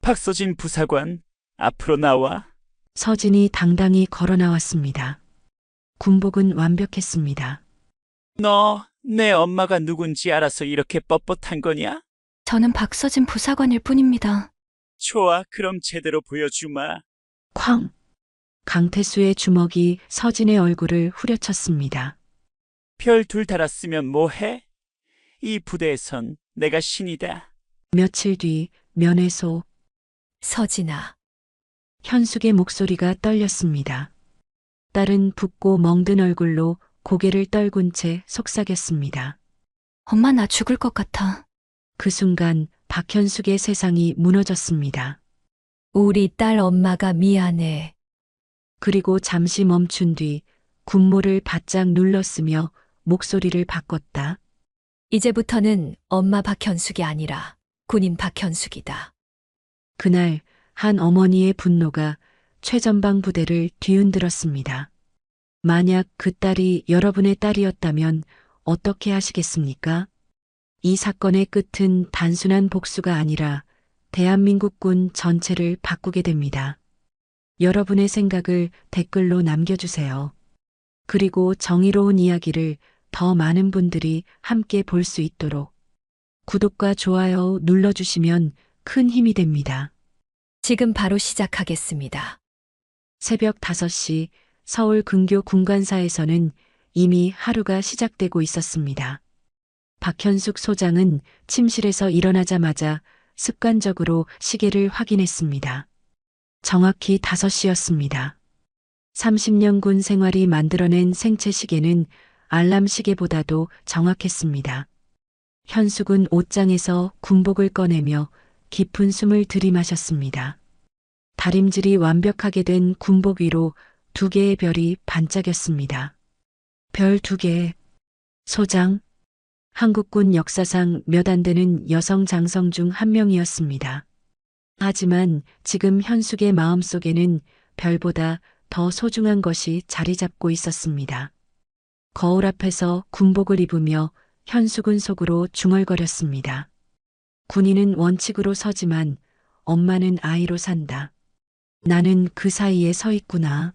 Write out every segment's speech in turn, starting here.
박서진 부사관, 앞으로 나와. 서진이 당당히 걸어 나왔습니다. 군복은 완벽했습니다. 너, 내 엄마가 누군지 알아서 이렇게 뻣뻣한 거냐? 저는 박서진 부사관일 뿐입니다. 좋아, 그럼 제대로 보여주마. 쾅! 강태수의 주먹이 서진의 얼굴을 후려쳤습니다. 별 둘 달았으면 뭐해? 이 부대에선 내가 신이다. 며칠 뒤 면회소, 서진아, 현숙의 목소리가 떨렸습니다. 딸은 붓고 멍든 얼굴로 고개를 떨군 채 속삭였습니다. 엄마 나 죽을 것 같아. 그 순간 박현숙의 세상이 무너졌습니다. 우리 딸 엄마가 미안해. 그리고 잠시 멈춘 뒤 군모를 바짝 눌렀으며 목소리를 바꿨다. 이제부터는 엄마 박현숙이 아니라 군인 박현숙이다. 그날 한 어머니의 분노가 최전방 부대를 뒤흔들었습니다. 만약 그 딸이 여러분의 딸이었다면 어떻게 하시겠습니까? 이 사건의 끝은 단순한 복수가 아니라 대한민국군 전체를 바꾸게 됩니다. 여러분의 생각을 댓글로 남겨주세요. 그리고 정의로운 이야기를 더 많은 분들이 함께 볼 수 있도록 구독과 좋아요 눌러주시면 큰 힘이 됩니다. 지금 바로 시작하겠습니다. 새벽 5시 서울 근교 군관사에서는 이미 하루가 시작되고 있었습니다. 박현숙 소장은 침실에서 일어나자마자 습관적으로 시계를 확인했습니다. 정확히 5시였습니다. 30년 군 생활이 만들어낸 생체 시계는 알람 시계보다도 정확했습니다. 현숙은 옷장에서 군복을 꺼내며 깊은 숨을 들이마셨습니다. 다림질이 완벽하게 된 군복 위로 2개의 별이 반짝였습니다. 별 2개. 소장. 한국군 역사상 몇 안 되는 여성 장성 중 한 명이었습니다. 하지만 지금 현숙의 마음속에는 별보다 더 소중한 것이 자리 잡고 있었습니다. 거울 앞에서 군복을 입으며 현숙은 속으로 중얼거렸습니다. 군인은 원칙으로 서지만 엄마는 아이로 산다. 나는 그 사이에 서 있구나.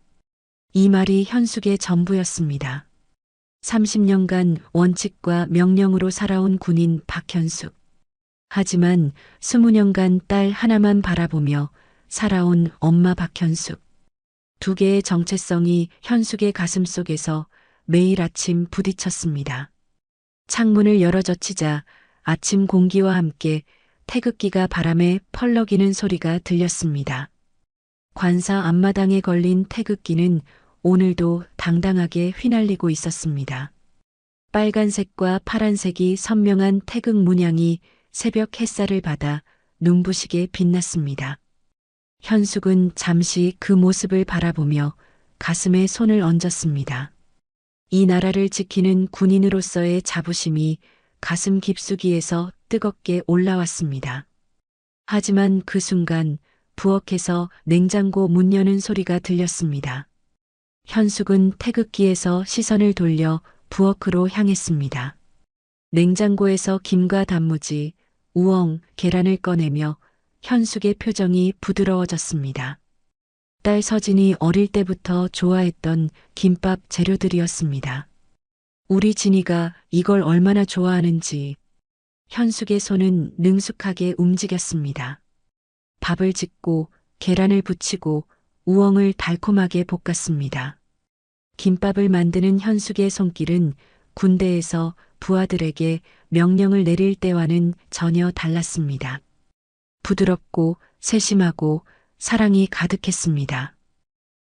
이 말이 현숙의 전부였습니다. 30년간 원칙과 명령으로 살아온 군인 박현숙. 하지만 20년간 딸 하나만 바라보며 살아온 엄마 박현숙. 2개의 정체성이 현숙의 가슴 속에서 매일 아침 부딪혔습니다. 창문을 열어 젖히자 아침 공기와 함께 태극기가 바람에 펄럭이는 소리가 들렸습니다. 관사 앞마당에 걸린 태극기는 오늘도 당당하게 휘날리고 있었습니다. 빨간색과 파란색이 선명한 태극 문양이 새벽 햇살을 받아 눈부시게 빛났습니다. 현숙은 잠시 그 모습을 바라보며 가슴에 손을 얹었습니다. 이 나라를 지키는 군인으로서의 자부심이 가슴 깊숙이에서 뜨겁게 올라왔습니다. 하지만 그 순간 부엌에서 냉장고 문 여는 소리가 들렸습니다. 현숙은 태극기에서 시선을 돌려 부엌으로 향했습니다. 냉장고에서 김과 단무지, 우엉, 계란을 꺼내며 현숙의 표정이 부드러워졌습니다. 딸 서진이 어릴 때부터 좋아했던 김밥 재료들이었습니다. 우리 진이가 이걸 얼마나 좋아하는지. 현숙의 손은 능숙하게 움직였습니다. 밥을 짓고 계란을 부치고 우엉을 달콤하게 볶았습니다. 김밥을 만드는 현숙의 손길은 군대에서 부하들에게 명령을 내릴 때와는 전혀 달랐습니다. 부드럽고 세심하고 사랑이 가득했습니다.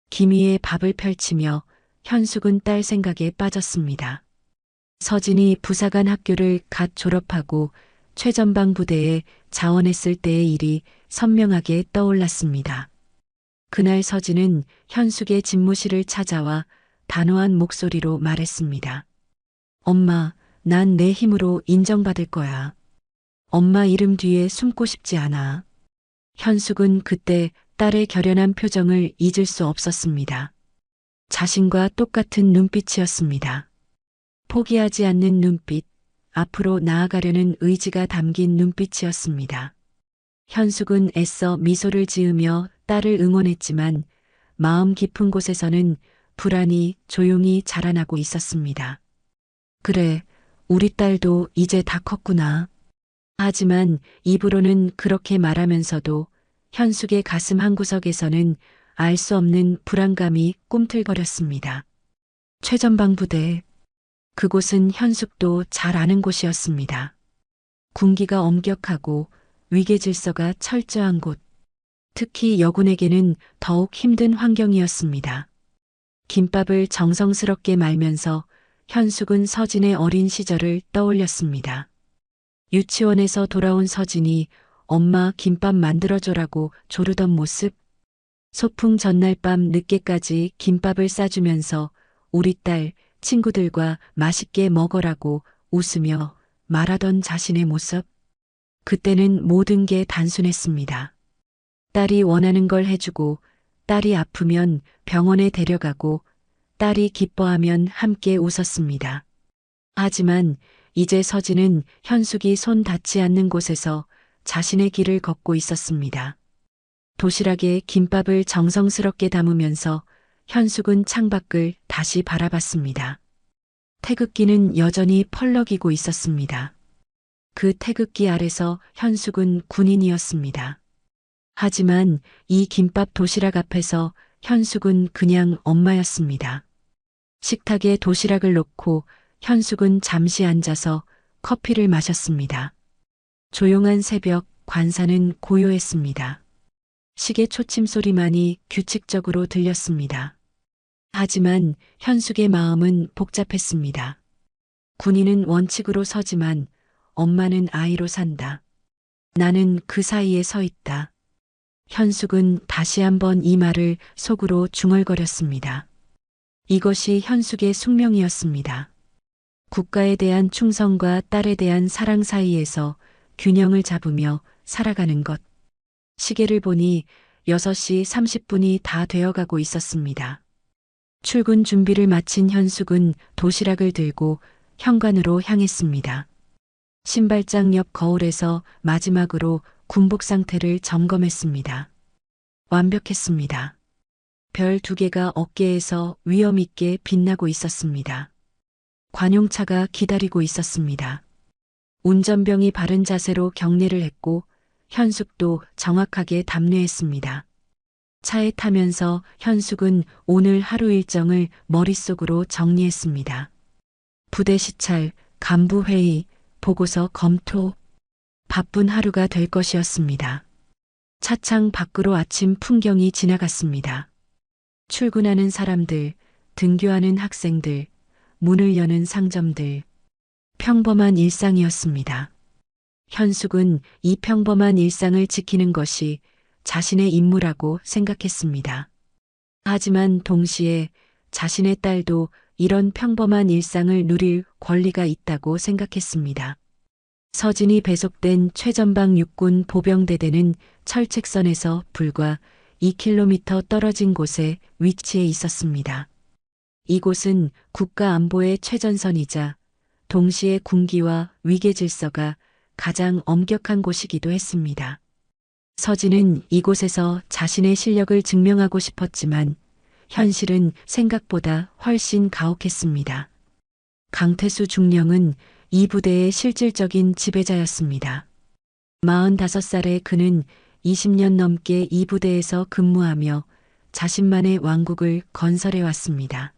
김 위에 밥을 펼치며 현숙은 딸 생각에 빠졌습니다. 서진이 부사관 학교를 갓 졸업하고 최전방 부대에 자원했을 때의 일이 선명하게 떠올랐습니다. 그날 서진은 현숙의 집무실을 찾아와 단호한 목소리로 말했습니다. 엄마, 난 내 힘으로 인정받을 거야. 엄마 이름 뒤에 숨고 싶지 않아. 현숙은 그때 딸의 결연한 표정을 잊을 수 없었습니다. 자신과 똑같은 눈빛이었습니다. 포기하지 않는 눈빛, 앞으로 나아가려는 의지가 담긴 눈빛이었습니다. 현숙은 애써 미소를 지으며 딸을 응원했지만 마음 깊은 곳에서는 불안이 조용히 자라나고 있었습니다. 그래, 우리 딸도 이제 다 컸구나. 하지만 입으로는 그렇게 말하면서도 현숙의 가슴 한구석에서는 알 수 없는 불안감이 꿈틀거렸습니다. 최전방 부대. 그곳은 현숙도 잘 아는 곳이었습니다. 군기가 엄격하고 위계 질서가 철저한 곳. 특히 여군에게는 더욱 힘든 환경이었습니다. 김밥을 정성스럽게 말면서 현숙은 서진의 어린 시절을 떠올렸습니다. 유치원에서 돌아온 서진이 엄마 김밥 만들어줘라고 조르던 모습. 소풍 전날 밤 늦게까지 김밥을 싸주면서 우리 딸 친구들과 맛있게 먹어라고 웃으며 말하던 자신의 모습. 그때는 모든 게 단순했습니다. 딸이 원하는 걸 해주고, 딸이 아프면 병원에 데려가고, 딸이 기뻐하면 함께 웃었습니다. 하지만 이제 서진은 현숙이 손 닿지 않는 곳에서 자신의 길을 걷고 있었습니다. 도시락에 김밥을 정성스럽게 담으면서 현숙은 창밖을 다시 바라봤습니다. 태극기는 여전히 펄럭이고 있었습니다. 그 태극기 아래서 현숙은 군인이었습니다. 하지만 이 김밥 도시락 앞에서 현숙은 그냥 엄마였습니다. 식탁에 도시락을 놓고 현숙은 잠시 앉아서 커피를 마셨습니다. 조용한 새벽 관사는 고요했습니다. 시계 초침 소리만이 규칙적으로 들렸습니다. 하지만 현숙의 마음은 복잡했습니다. 군인은 원칙으로 서지만 엄마는 아이로 산다. 나는 그 사이에 서 있다. 현숙은 다시 한번 이 말을 속으로 중얼거렸습니다. 이것이 현숙의 숙명이었습니다. 국가에 대한 충성과 딸에 대한 사랑 사이에서 균형을 잡으며 살아가는 것. 시계를 보니 6시 30분이 다 되어가고 있었습니다. 출근 준비를 마친 현숙은 도시락을 들고 현관으로 향했습니다. 신발장 옆 거울에서 마지막으로 군복 상태를 점검했습니다. 완벽했습니다. 별 2개가 어깨에서 위엄 있게 빛나고 있었습니다. 관용차가 기다리고 있었습니다. 운전병이 바른 자세로 경례를 했고 현숙도 정확하게 답례했습니다. 차에 타면서 현숙은 오늘 하루 일정을 머릿속으로 정리했습니다. 부대 시찰, 간부 회의, 보고서 검토. 바쁜 하루가 될 것이었습니다. 차창 밖으로 아침 풍경이 지나갔습니다. 출근하는 사람들, 등교하는 학생들, 문을 여는 상점들. 평범한 일상이었습니다. 현숙은 이 평범한 일상을 지키는 것이 자신의 임무라고 생각했습니다. 하지만 동시에 자신의 딸도 이런 평범한 일상을 누릴 권리가 있다고 생각했습니다. 서진이 배속된 최전방 육군 보병대대는 철책선에서 불과 2km 떨어진 곳에 위치해 있었습니다. 이곳은 국가 안보의 최전선이자 동시에 군기와 위계 질서가 가장 엄격한 곳이기도 했습니다. 서진은 이곳에서 자신의 실력을 증명하고 싶었지만 현실은 생각보다 훨씬 가혹했습니다. 강태수 중령은 이 부대의 실질적인 지배자였습니다. 45살의 그는 20년 넘게 이 부대에서 근무하며 자신만의 왕국을 건설해 왔습니다.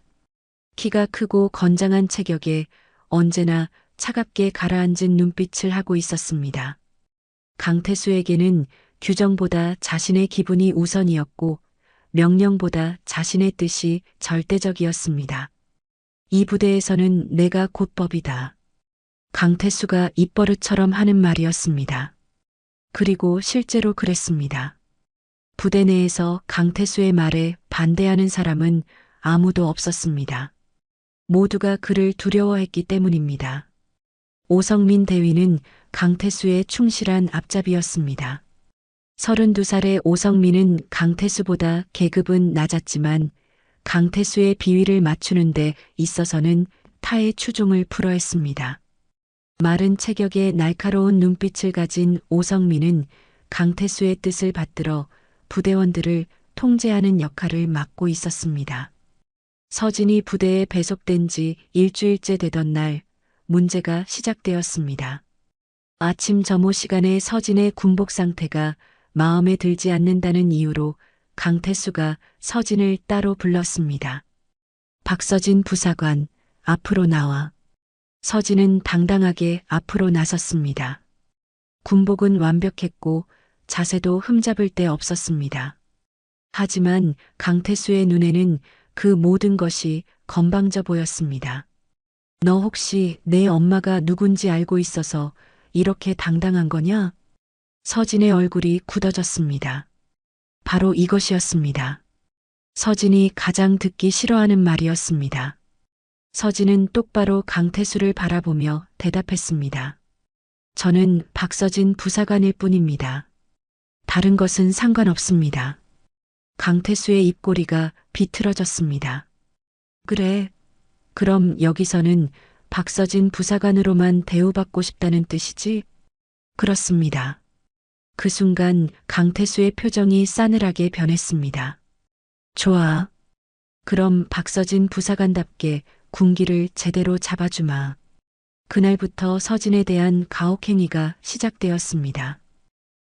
키가 크고 건장한 체격에 언제나 차갑게 가라앉은 눈빛을 하고 있었습니다. 강태수에게는 규정보다 자신의 기분이 우선이었고 명령보다 자신의 뜻이 절대적이었습니다. 이 부대에서는 내가 곧 법이다. 강태수가 입버릇처럼 하는 말이었습니다. 그리고 실제로 그랬습니다. 부대 내에서 강태수의 말에 반대하는 사람은 아무도 없었습니다. 모두가 그를 두려워했기 때문입니다. 오성민 대위는 강태수의 충실한 앞잡이였습니다. 32살의 오성민은 강태수보다 계급은 낮았지만 강태수의 비위를 맞추는 데 있어서는 타의 추종을 풀어했습니다. 마른 체격에 날카로운 눈빛을 가진 오성민은 강태수의 뜻을 받들어 부대원들을 통제하는 역할을 맡고 있었습니다. 서진이 부대에 배속된 지 일주일째 되던 날 문제가 시작되었습니다. 아침 점호 시간에 서진의 군복 상태가 마음에 들지 않는다는 이유로 강태수가 서진을 따로 불렀습니다. 박서진 부사관, 앞으로 나와. 서진은 당당하게 앞으로 나섰습니다. 군복은 완벽했고 자세도 흠잡을 데 없었습니다. 하지만 강태수의 눈에는 그 모든 것이 건방져 보였습니다. 너 혹시 내 엄마가 누군지 알고 있어서 이렇게 당당한 거냐? 서진의 얼굴이 굳어졌습니다. 바로 이것이었습니다. 서진이 가장 듣기 싫어하는 말이었습니다. 서진은 똑바로 강태수를 바라보며 대답했습니다. 저는 박서진 부사관일 뿐입니다. 다른 것은 상관없습니다. 강태수의 입꼬리가 비틀어졌습니다. 그래, 그럼 여기서는 박서진 부사관으로만 대우받고 싶다는 뜻이지? 그렇습니다. 그 순간 강태수의 표정이 싸늘하게 변했습니다. 좋아. 그럼 박서진 부사관답게 군기를 제대로 잡아주마. 그날부터 서진에 대한 가혹행위가 시작되었습니다.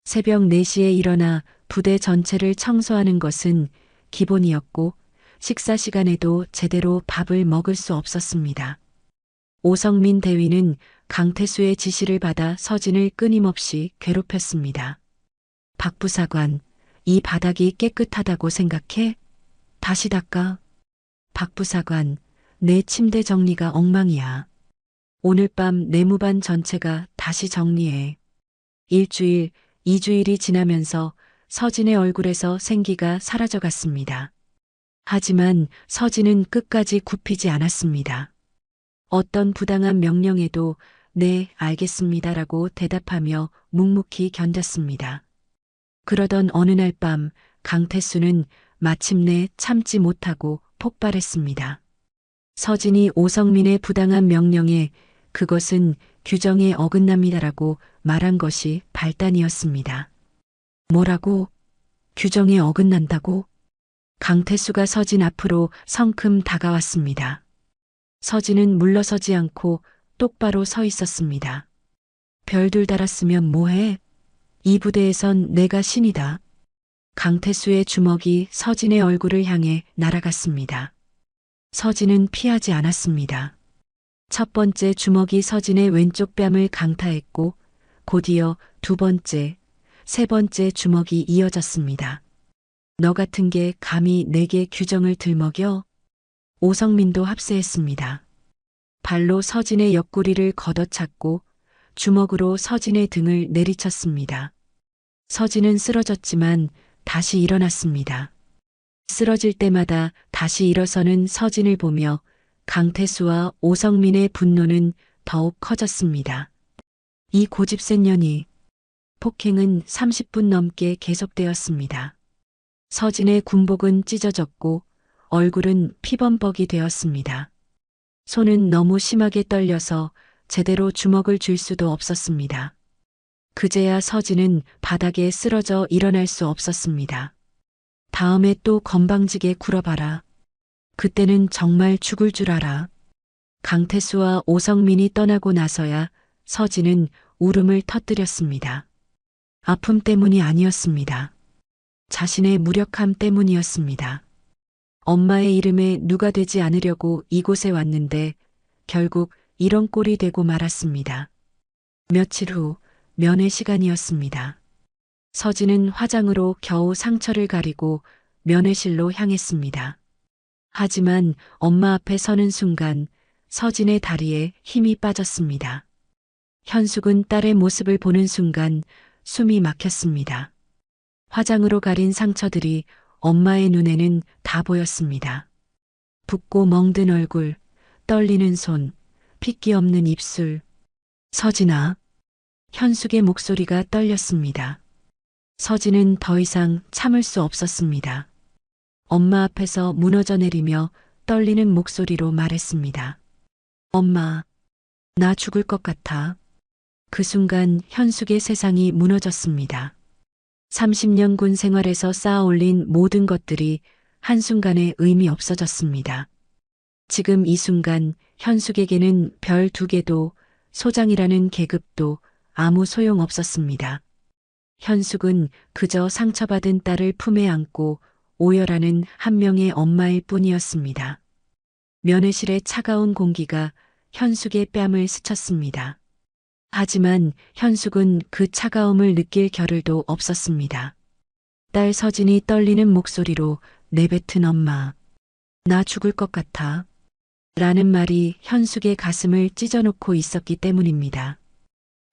새벽 4시에 일어나 부대 전체를 청소하는 것은 기본이었고 식사 시간에도 제대로 밥을 먹을 수 없었습니다. 오성민 대위는 강태수의 지시를 받아 서진을 끊임없이 괴롭혔습니다. 박 부사관, 이 바닥이 깨끗하다고 생각해? 다시 닦아. 박 부사관, 내 침대 정리가 엉망이야. 오늘 밤 내무반 전체가 다시 정리해. 일주일, 2주일이 지나면서 서진의 얼굴에서 생기가 사라져갔습니다. 하지만 서진은 끝까지 굽히지 않았습니다. 어떤 부당한 명령에도 네, 알겠습니다라고 대답하며 묵묵히 견뎠습니다. 그러던 어느 날 밤 강태수는 마침내 참지 못하고 폭발했습니다. 서진이 오성민의 부당한 명령에 그것은 규정에 어긋납니다라고 말한 것이 발단이었습니다. 뭐라고? 규정에 어긋난다고? 강태수가 서진 앞으로 성큼 다가왔습니다. 서진은 물러서지 않고 똑바로 서 있었습니다. 별들 달았으면 뭐해? 이 부대에선 내가 신이다. 강태수의 주먹이 서진의 얼굴을 향해 날아갔습니다. 서진은 피하지 않았습니다. 첫 번째 주먹이 서진의 왼쪽 뺨을 강타했고 곧이어 두 번째, 세 번째 주먹이 이어졌습니다. 너 같은 게 감히 내게 규정을 들먹여? 오성민도 합세했습니다. 발로 서진의 옆구리를 걷어찼고 주먹으로 서진의 등을 내리쳤습니다. 서진은 쓰러졌지만 다시 일어났습니다. 쓰러질 때마다 다시 일어서는 서진을 보며 강태수와 오성민의 분노는 더욱 커졌습니다. 이 고집센 년이. 폭행은 30분 넘게 계속되었습니다. 서진의 군복은 찢어졌고 얼굴은 피범벅이 되었습니다. 손은 너무 심하게 떨려서 제대로 주먹을 쥘 수도 없었습니다. 그제야 서진은 바닥에 쓰러져 일어날 수 없었습니다. 다음에 또 건방지게 굴어봐라. 그때는 정말 죽을 줄 알아. 강태수와 오성민이 떠나고 나서야 서진은 울음을 터뜨렸습니다. 아픔 때문이 아니었습니다. 자신의 무력함 때문이었습니다. 엄마의 이름에 누가 되지 않으려고 이곳에 왔는데 결국 이런 꼴이 되고 말았습니다. 며칠 후 면회 시간이었습니다. 서진은 화장으로 겨우 상처를 가리고 면회실로 향했습니다. 하지만 엄마 앞에 서는 순간 서진의 다리에 힘이 빠졌습니다. 현숙은 딸의 모습을 보는 순간 숨이 막혔습니다. 화장으로 가린 상처들이 엄마의 눈에는 다 보였습니다. 붓고 멍든 얼굴, 떨리는 손, 핏기 없는 입술. 서진아. 현숙의 목소리가 떨렸습니다. 서진은 더 이상 참을 수 없었습니다. 엄마 앞에서 무너져 내리며 떨리는 목소리로 말했습니다. 엄마, 나 죽을 것 같아. 그 순간 현숙의 세상이 무너졌습니다. 30년 군 생활에서 쌓아 올린 모든 것들이 한순간에 의미 없어졌습니다. 지금 이 순간 현숙에게는 별 2개도 소장이라는 계급도 아무 소용 없었습니다. 현숙은 그저 상처받은 딸을 품에 안고 오열하는 한 명의 엄마일 뿐이었습니다. 면회실의 차가운 공기가 현숙의 뺨을 스쳤습니다. 하지만 현숙은 그 차가움을 느낄 겨를도 없었습니다. 딸 서진이 떨리는 목소리로 내뱉은 엄마, 나 죽을 것 같아. 라는 말이 현숙의 가슴을 찢어놓고 있었기 때문입니다.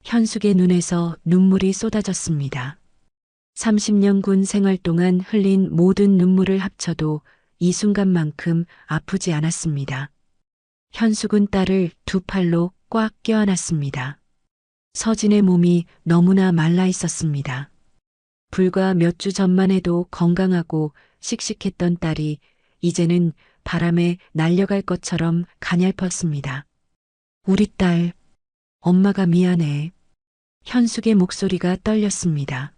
현숙의 눈에서 눈물이 쏟아졌습니다. 30년 군 생활 동안 흘린 모든 눈물을 합쳐도 이 순간만큼 아프지 않았습니다. 현숙은 딸을 2 팔로 꽉 껴안았습니다. 서진의 몸이 너무나 말라 있었습니다. 불과 몇 주 전만 해도 건강하고 씩씩했던 딸이 이제는 바람에 날려갈 것처럼 가냘펐습니다. 우리 딸, 엄마가 미안해. 현숙의 목소리가 떨렸습니다.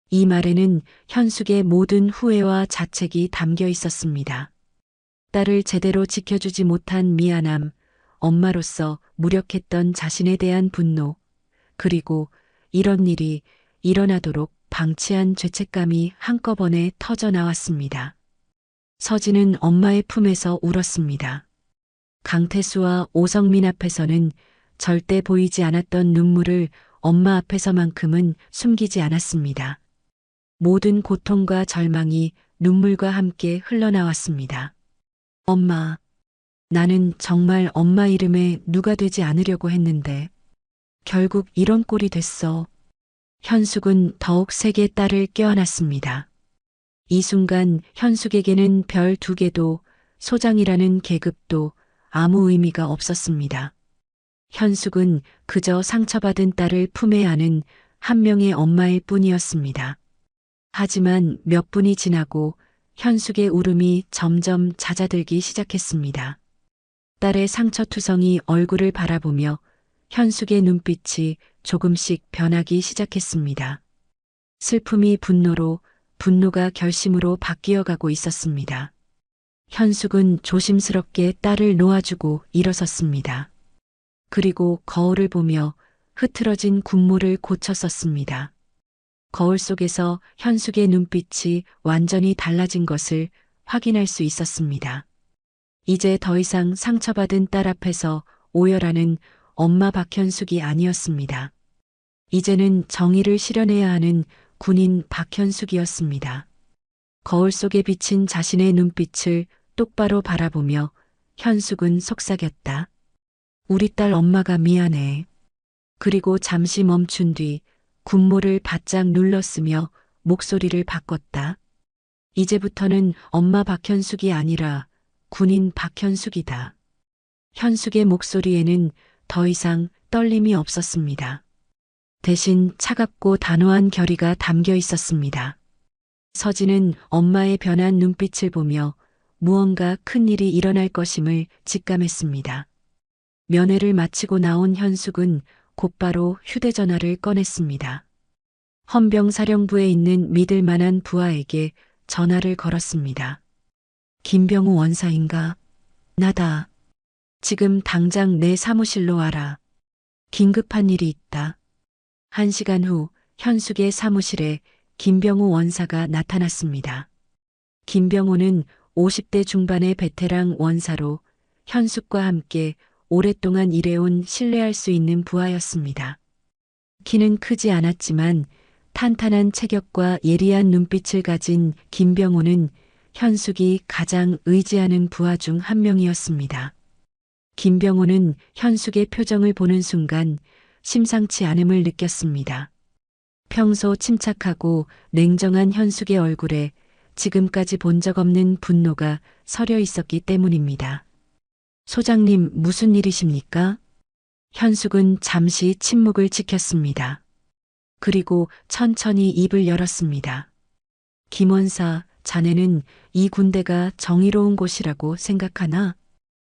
이 말에는 현숙의 모든 후회와 자책이 담겨 있었습니다. 딸을 제대로 지켜주지 못한 미안함, 엄마로서 무력했던 자신에 대한 분노, 그리고 이런 일이 일어나도록 방치한 죄책감이 한꺼번에 터져 나왔습니다. 서진은 엄마의 품에서 울었습니다. 강태수와 오성민 앞에서는 절대 보이지 않았던 눈물을 엄마 앞에서만큼은 숨기지 않았습니다. 모든 고통과 절망이 눈물과 함께 흘러나왔습니다. 엄마, 나는 정말 엄마 이름에 누가 되지 않으려고 했는데 결국 이런 꼴이 됐어. 현숙은 더욱 세게 딸을 껴안았습니다. 이 순간 현숙에게는 별 2개도 소장이라는 계급도 아무 의미가 없었습니다. 현숙은 그저 상처받은 딸을 품에 안은 한 명의 엄마일 뿐이었습니다. 하지만 몇 분이 지나고 현숙의 울음이 점점 잦아들기 시작했습니다. 딸의 상처투성이 얼굴을 바라보며 현숙의 눈빛이 조금씩 변하기 시작했습니다. 슬픔이 분노로, 분노가 결심으로 바뀌어가고 있었습니다. 현숙은 조심스럽게 딸을 놓아주고 일어섰습니다. 그리고 거울을 보며 흐트러진 군무를 고쳐 썼습니다. 거울 속에서 현숙의 눈빛이 완전히 달라진 것을 확인할 수 있었습니다. 이제 더 이상 상처받은 딸 앞에서 오열하는 엄마 박현숙이 아니었습니다. 이제는 정의를 실현해야 하는 군인 박현숙이었습니다. 거울 속에 비친 자신의 눈빛을 똑바로 바라보며 현숙은 속삭였다. 우리 딸 엄마가 미안해. 그리고 잠시 멈춘 뒤 군모를 바짝 눌렀으며 목소리를 바꿨다. 이제부터는 엄마 박현숙이 아니라 군인 박현숙이다. 현숙의 목소리에는 더 이상 떨림이 없었습니다. 대신 차갑고 단호한 결의가 담겨 있었습니다. 서진은 엄마의 변한 눈빛을 보며 무언가 큰 일이 일어날 것임을 직감했습니다. 면회를 마치고 나온 현숙은 곧바로 휴대전화를 꺼냈습니다. 헌병사령부에 있는 믿을 만한 부하에게 전화를 걸었습니다. 김병우 원사인가? 나다. 지금 당장 내 사무실로 와라. 긴급한 일이 있다. 1시간 후 현숙의 사무실에 김병우 원사가 나타났습니다. 김병우는 50대 중반의 베테랑 원사로 현숙과 함께 오랫동안 일해온 신뢰할 수 있는 부하였습니다. 키는 크지 않았지만 탄탄한 체격과 예리한 눈빛을 가진 김병우는 현숙이 가장 의지하는 부하 중 한 명이었습니다. 김병우는 현숙의 표정을 보는 순간 심상치 않음을 느꼈습니다. 평소 침착하고 냉정한 현숙의 얼굴에 지금까지 본 적 없는 분노가 서려 있었기 때문입니다. 소장님, 무슨 일이십니까? 현숙은 잠시 침묵을 지켰습니다. 그리고 천천히 입을 열었습니다. 김원사, 자네는 이 군대가 정의로운 곳이라고 생각하나?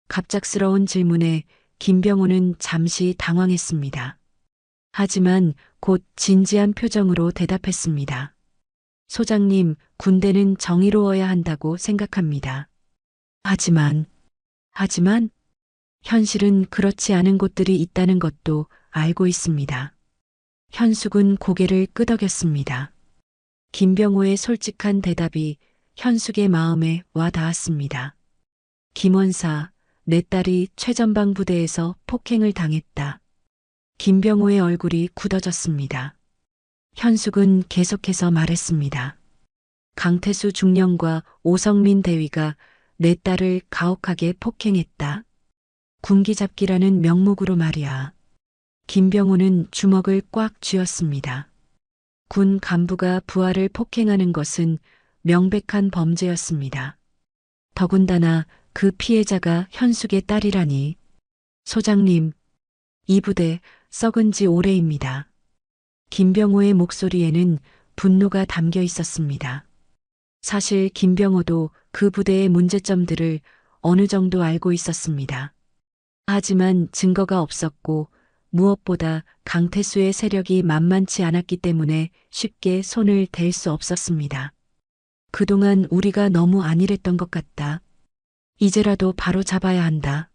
갑작스러운 질문에 김병우는 잠시 당황했습니다. 하지만 곧 진지한 표정으로 대답했습니다. 소장님, 군대는 정의로워야 한다고 생각합니다. 하지만, 현실은 그렇지 않은 곳들이 있다는 것도 알고 있습니다. 현숙은 고개를 끄덕였습니다. 김병호의 솔직한 대답이 현숙의 마음에 와 닿았습니다. 김원사, 내 딸이 최전방 부대에서 폭행을 당했다. 김병호의 얼굴이 굳어졌습니다. 현숙은 계속해서 말했습니다. 강태수 중령과 오성민 대위가 내 딸을 가혹하게 폭행했다. 군기잡기라는 명목으로 말이야. 김병호는 주먹을 꽉 쥐었습니다. 군 간부가 부하를 폭행하는 것은 명백한 범죄였습니다. 더군다나 그 피해자가 현숙의 딸이라니. 소장님, 이 부대 썩은 지 오래입니다. 김병호의 목소리에는 분노가 담겨 있었습니다. 사실 김병호도 그 부대의 문제점들을 어느 정도 알고 있었습니다. 하지만 증거가 없었고 무엇보다 강태수의 세력이 만만치 않았기 때문에 쉽게 손을 댈 수 없었습니다. 그동안 우리가 너무 안일했던 것 같다. 이제라도 바로 잡아야 한다.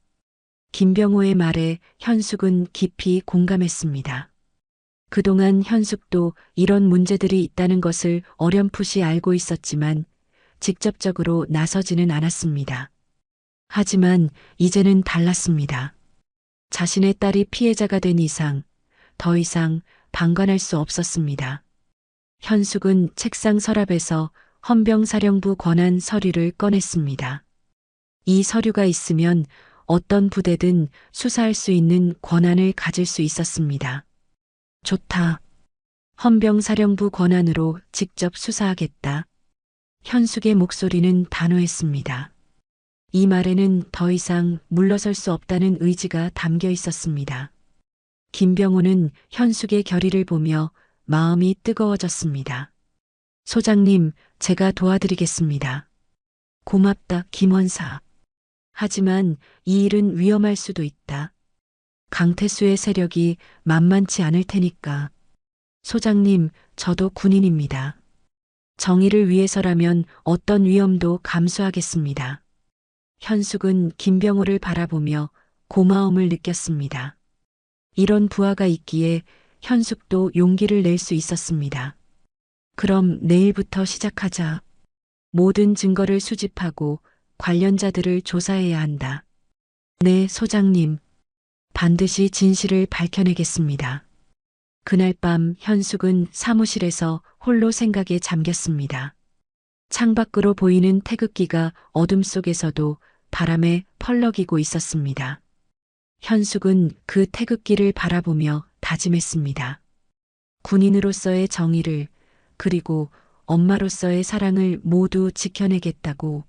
김병호의 말에 현숙은 깊이 공감했습니다. 그동안 현숙도 이런 문제들이 있다는 것을 어렴풋이 알고 있었지만 직접적으로 나서지는 않았습니다. 하지만 이제는 달랐습니다. 자신의 딸이 피해자가 된 이상 더 이상 방관할 수 없었습니다. 현숙은 책상 서랍에서 헌병사령부 권한 서류를 꺼냈습니다. 이 서류가 있으면 어떤 부대든 수사할 수 있는 권한을 가질 수 있었습니다. 좋다. 헌병사령부 권한으로 직접 수사하겠다. 현숙의 목소리는 단호했습니다. 이 말에는 더 이상 물러설 수 없다는 의지가 담겨 있었습니다. 김병호는 현숙의 결의를 보며 마음이 뜨거워졌습니다. 소장님, 제가 도와드리겠습니다. 고맙다, 김원사. 하지만 이 일은 위험할 수도 있다. 강태수의 세력이 만만치 않을 테니까. 소장님, 저도 군인입니다. 정의를 위해서라면 어떤 위험도 감수하겠습니다. 현숙은 김병호를 바라보며 고마움을 느꼈습니다. 이런 부하가 있기에 현숙도 용기를 낼 수 있었습니다. 그럼 내일부터 시작하자. 모든 증거를 수집하고 관련자들을 조사해야 한다. 네, 소장님. 반드시 진실을 밝혀내겠습니다. 그날 밤 현숙은 사무실에서 홀로 생각에 잠겼습니다. 창밖으로 보이는 태극기가 어둠 속에서도 바람에 펄럭이고 있었습니다. 현숙은 그 태극기를 바라보며 다짐했습니다. 군인으로서의 정의를 그리고 엄마로서의 사랑을 모두 지켜내겠다고.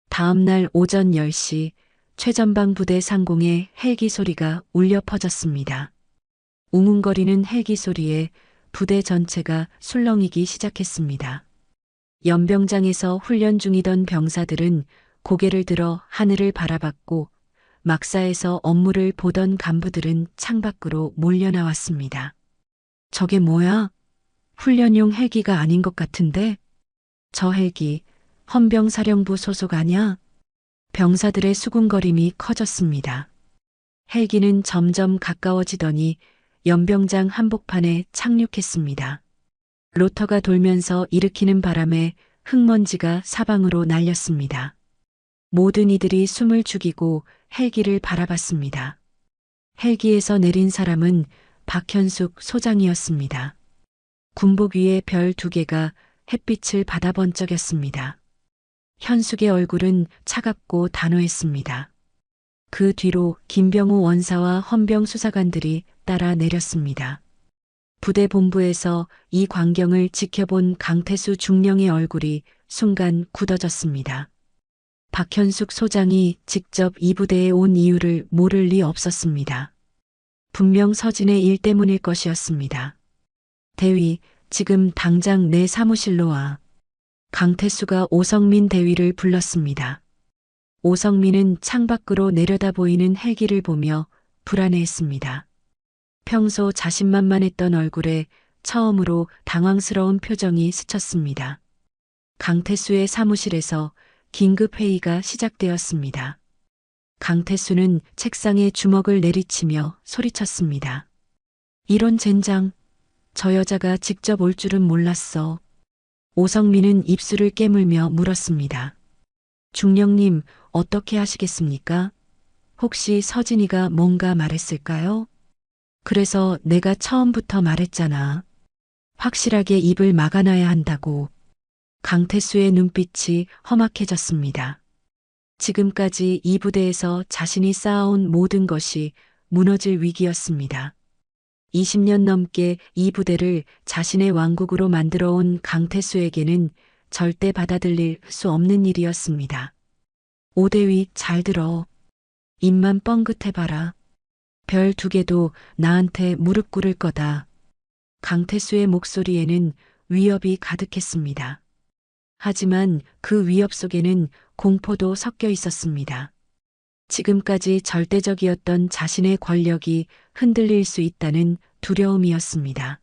다음 날 오전 10시 최전방 부대 상공에 헬기 소리가 울려 퍼졌습니다. 웅웅거리는 헬기 소리에 부대 전체가 술렁이기 시작했습니다. 연병장에서 훈련 중이던 병사들은 고개를 들어 하늘을 바라봤고 막사에서 업무를 보던 간부들은 창밖으로 몰려나왔습니다. 저게 뭐야? 훈련용 헬기가 아닌 것 같은데? 저 헬기 헌병사령부 소속 아냐? 병사들의 수군거림이 커졌습니다. 헬기는 점점 가까워지더니 연병장 한복판에 착륙했습니다. 로터가 돌면서 일으키는 바람에 흙먼지가 사방으로 날렸습니다. 모든 이들이 숨을 죽이고 헬기를 바라봤습니다. 헬기에서 내린 사람은 박현숙 소장이었습니다. 군복 위에 별 2개가 햇빛을 받아 번쩍였습니다. 현숙의 얼굴은 차갑고 단호했습니다. 그 뒤로 김병호 원사와 헌병 수사관들이 따라 내렸습니다. 부대 본부에서 이 광경을 지켜본 강태수 중령의 얼굴이 순간 굳어졌습니다. 박현숙 소장이 직접 이 부대에 온 이유를 모를 리 없었습니다. 분명 서진의 일 때문일 것이었습니다. 대위, 지금 당장 내 사무실로 와. 강태수가 오성민 대위를 불렀습니다. 오성민은 창밖으로 내려다 보이는 헬기를 보며 불안해했습니다. 평소 자신만만했던 얼굴에 처음으로 당황스러운 표정이 스쳤습니다. 강태수의 사무실에서 긴급회의가 시작되었습니다. 강태수는 책상에 주먹을 내리치며 소리쳤습니다. 이런 젠장, 저 여자가 직접 올 줄은 몰랐어. 오성민은 입술을 깨물며 물었습니다. 중령님, 어떻게 하시겠습니까? 혹시 서진이가 뭔가 말했을까요? 그래서 내가 처음부터 말했잖아. 확실하게 입을 막아놔야 한다고. 강태수의 눈빛이 험악해졌습니다. 지금까지 이 부대에서 자신이 쌓아온 모든 것이 무너질 위기였습니다. 20년 넘게 이 부대를 자신의 왕국으로 만들어 온 강태수에게는 절대 받아들일 수 없는 일이었습니다. 오대위 잘 들어. 입만 뻥긋해봐라. 별 2개도 나한테 무릎 꿇을 거다. 강태수의 목소리에는 위협이 가득했습니다. 하지만 그 위협 속에는 공포도 섞여 있었습니다. 지금까지 절대적이었던 자신의 권력이 흔들릴 수 있다는 두려움이었습니다.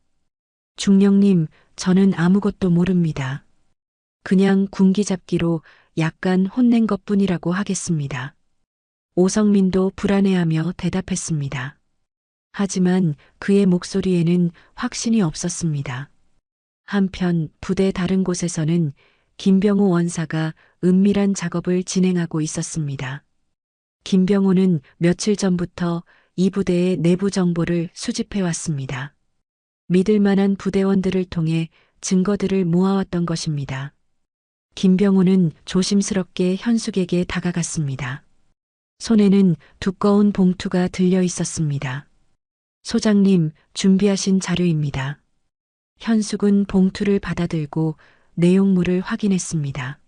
중령님, 저는 아무것도 모릅니다. 그냥 군기잡기로 약간 혼낸 것뿐이라고 하겠습니다. 오성민도 불안해하며 대답했습니다. 하지만 그의 목소리에는 확신이 없었습니다. 한편 부대 다른 곳에서는 김병호 원사가 은밀한 작업을 진행하고 있었습니다. 김병호는 며칠 전부터 이 부대의 내부 정보를 수집해 왔습니다. 믿을 만한 부대원들을 통해 증거들을 모아왔던 것입니다. 김병호는 조심스럽게 현숙에게 다가갔습니다. 손에는 두꺼운 봉투가 들려 있었습니다. 소장님, 준비하신 자료입니다. 현숙은 봉투를 받아들고 내용물을 확인했습니다.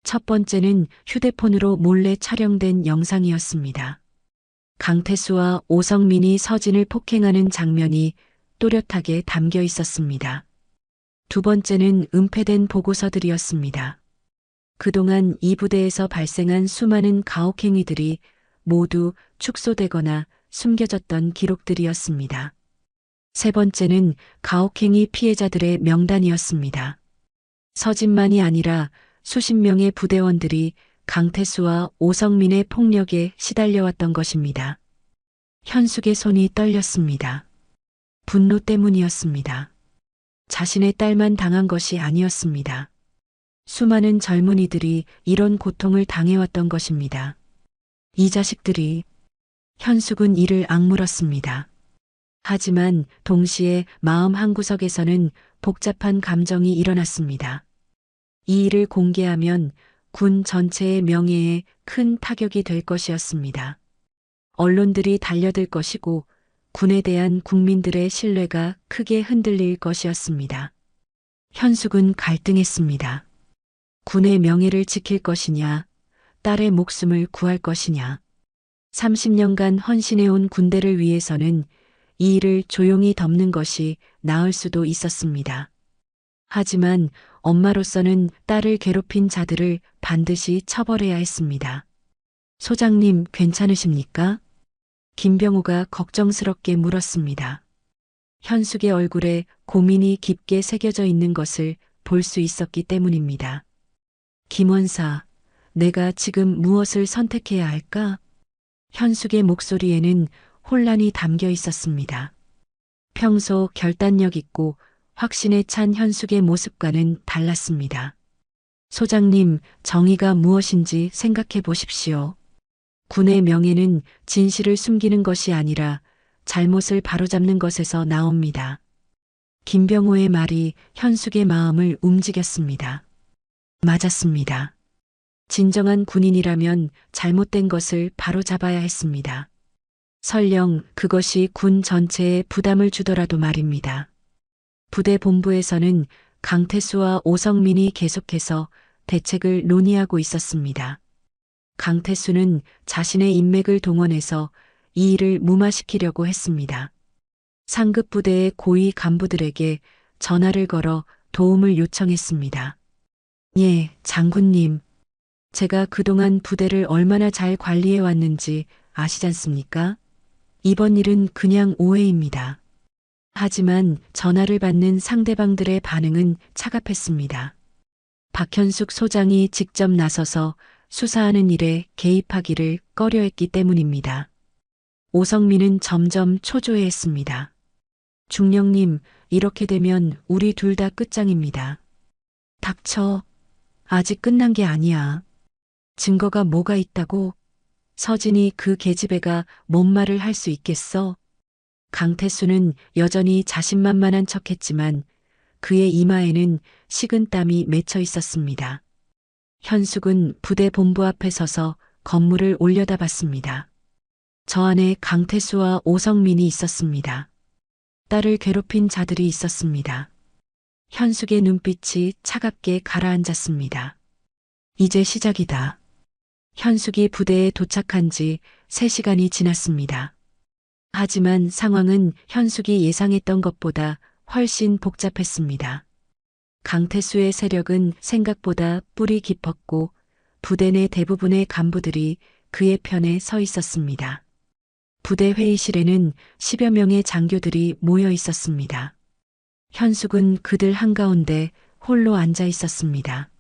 첫 번째는 휴대폰으로 몰래 촬영된 영상이었습니다. 강태수와 오성민이 서진을 폭행하는 장면이 또렷하게 담겨 있었습니다. 두 번째는 은폐된 보고서들이었습니다. 그동안 이 부대에서 발생한 수많은 가혹행위들이 모두 축소되거나 숨겨졌던 기록들이었습니다. 세 번째는 가혹행위 피해자들의 명단이었습니다. 서진만이 아니라 수십 명의 부대원들이 강태수와 오성민의 폭력에 시달려왔던 것입니다. 현숙의 손이 떨렸습니다. 분노 때문이었습니다. 자신의 딸만 당한 것이 아니었습니다. 수많은 젊은이들이 이런 고통을 당해왔던 것입니다. 이 자식들이. 현숙은 이를 악물었습니다. 하지만 동시에 마음 한구석에서는 복잡한 감정이 일어났습니다. 이 일을 공개하면 군 전체의 명예에 큰 타격이 될 것이었습니다. 언론들이 달려들 것이고 군에 대한 국민들의 신뢰가 크게 흔들릴 것이었습니다. 현숙은 갈등했습니다. 군의 명예를 지킬 것이냐, 딸의 목숨을 구할 것이냐. 30년간 헌신해온 군대를 위해서는 이 일을 조용히 덮는 것이 나을 수도 있었습니다. 하지만 엄마로서는 딸을 괴롭힌 자들을 반드시 처벌해야 했습니다. 소장님, 괜찮으십니까? 김병호가 걱정스럽게 물었습니다. 현숙의 얼굴에 고민이 깊게 새겨져 있는 것을 볼 수 있었기 때문입니다. 김원사, 내가 지금 무엇을 선택해야 할까? 현숙의 목소리에는 혼란이 담겨 있었습니다. 평소 결단력 있고 확신에 찬 현숙의 모습과는 달랐습니다. 소장님, 정의가 무엇인지 생각해 보십시오. 군의 명예는 진실을 숨기는 것이 아니라 잘못을 바로잡는 것에서 나옵니다. 김병호의 말이 현숙의 마음을 움직였습니다. 맞았습니다. 진정한 군인이라면 잘못된 것을 바로잡아야 했습니다. 설령 그것이 군 전체에 부담을 주더라도 말입니다. 부대 본부에서는 강태수와 오성민이 계속해서 대책을 논의하고 있었습니다. 강태수는 자신의 인맥을 동원해서 이 일을 무마시키려고 했습니다. 상급 부대의 고위 간부들에게 전화를 걸어 도움을 요청했습니다. 예, 장군님. 제가 그동안 부대를 얼마나 잘 관리해 왔는지 아시지 않습니까? 이번 일은 그냥 오해입니다. 하지만 전화를 받는 상대방들의 반응은 차갑했습니다. 박현숙 소장이 직접 나서서 수사하는 일에 개입하기를 꺼려했기 때문입니다. 오성민은 점점 초조해했습니다. 중령님, 이렇게 되면 우리 둘 다 끝장입니다. 닥쳐. 아직 끝난 게 아니야. 증거가 뭐가 있다고? 서진이 그 계집애가 뭔 말을 할 수 있겠어? 강태수는 여전히 자신만만한 척했지만 그의 이마에는 식은땀이 맺혀 있었습니다. 현숙은 부대 본부 앞에 서서 건물을 올려다봤습니다. 저 안에 강태수와 오성민이 있었습니다. 딸을 괴롭힌 자들이 있었습니다. 현숙의 눈빛이 차갑게 가라앉았습니다. 이제 시작이다. 현숙이 부대에 도착한 지 3시간이 지났습니다. 하지만 상황은 현숙이 예상했던 것보다 훨씬 복잡했습니다. 강태수의 세력은 생각보다 뿌리 깊었고 부대 내 대부분의 간부들이 그의 편에 서 있었습니다. 부대 회의실에는 10여 명의 장교들이 모여 있었습니다. 현숙은 그들 한가운데 홀로 앉아 있었습니다.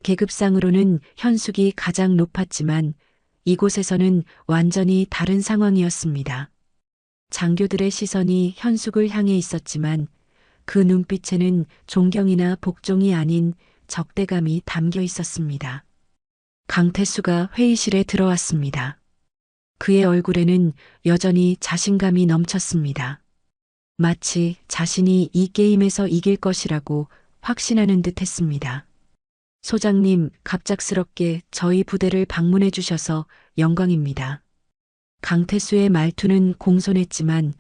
계급상으로는 현숙이 가장 높았지만 이곳에서는 완전히 다른 상황이었습니다. 장교들의 시선이 현숙을 향해 있었지만 그 눈빛에는 존경이나 복종이 아닌 적대감이 담겨 있었습니다. 강태수가 회의실에 들어왔습니다. 그의 얼굴에는 여전히 자신감이 넘쳤습니다. 마치 자신이 이 게임에서 이길 것이라고 확신하는 듯 했습니다. 소장님, 갑작스럽게 저희 부대를 방문해 주셔서 영광입니다. 강태수의 말투는 공손했지만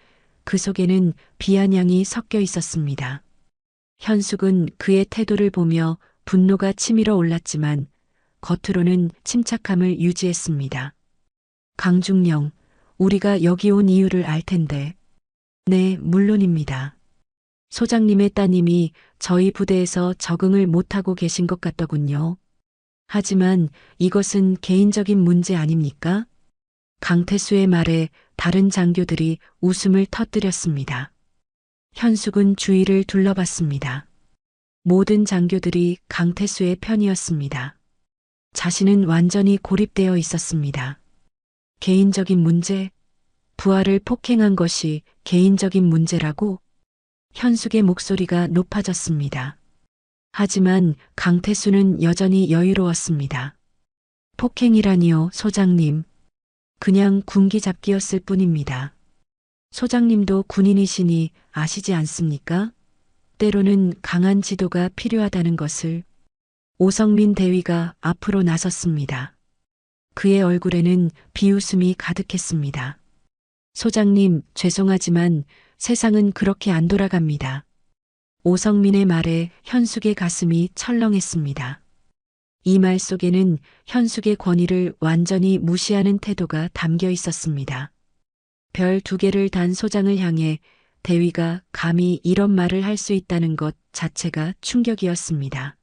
그 속에는 비아냥이 섞여 있었습니다. 현숙은 그의 태도를 보며 분노가 치밀어 올랐지만 겉으로는 침착함을 유지했습니다. 강중령, 우리가 여기 온 이유를 알 텐데. 네, 물론입니다. 소장님의 따님이 저희 부대에서 적응을 못하고 계신 것 같더군요. 하지만 이것은 개인적인 문제 아닙니까? 강태수의 말에 다른 장교들이 웃음을 터뜨렸습니다. 현숙은 주위를 둘러봤습니다. 모든 장교들이 강태수의 편이었습니다. 자신은 완전히 고립되어 있었습니다. 개인적인 문제? 부하를 폭행한 것이 개인적인 문제라고? 현숙의 목소리가 높아졌습니다. 하지만 강태수는 여전히 여유로웠습니다. 폭행이라니요, 소장님. 그냥 군기잡기였을 뿐입니다. 소장님도 군인이시니 아시지 않습니까? 때로는 강한 지도가 필요하다는 것을. 오성민 대위가 앞으로 나섰습니다. 그의 얼굴에는 비웃음이 가득했습니다. 소장님, 죄송하지만 세상은 그렇게 안 돌아갑니다. 오성민의 말에 현숙의 가슴이 철렁했습니다. 이 말 속에는 현숙의 권위를 완전히 무시하는 태도가 담겨 있었습니다. 별 2개를 단 소장을 향해 대위가 감히 이런 말을 할 수 있다는 것 자체가 충격이었습니다.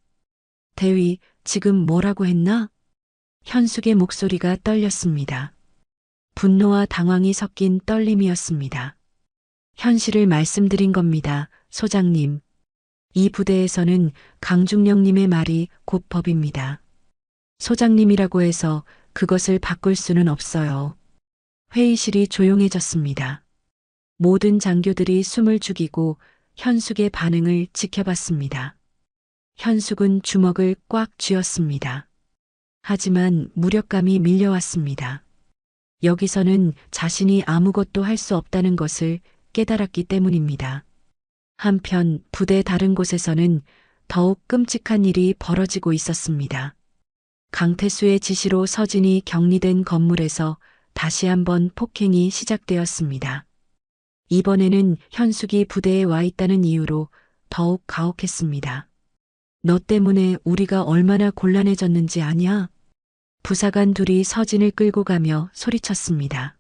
대위, 지금 뭐라고 했나? 현숙의 목소리가 떨렸습니다. 분노와 당황이 섞인 떨림이었습니다. 현실을 말씀드린 겁니다, 소장님. 이 부대에서는 강중령님의 말이 곧 법입니다. 소장님이라고 해서 그것을 바꿀 수는 없어요. 회의실이 조용해졌습니다. 모든 장교들이 숨을 죽이고 현숙의 반응을 지켜봤습니다. 현숙은 주먹을 꽉 쥐었습니다. 하지만 무력감이 밀려왔습니다. 여기서는 자신이 아무것도 할 수 없다는 것을 깨달았기 때문입니다. 한편 부대 다른 곳에서는 더욱 끔찍한 일이 벌어지고 있었습니다. 강태수의 지시로 서진이 격리된 건물에서 다시 한번 폭행이 시작되었습니다. 이번에는 현숙이 부대에 와 있다는 이유로 더욱 가혹했습니다. 너 때문에 우리가 얼마나 곤란해졌는지 아냐? 부사관 둘이 서진을 끌고 가며 소리쳤습니다.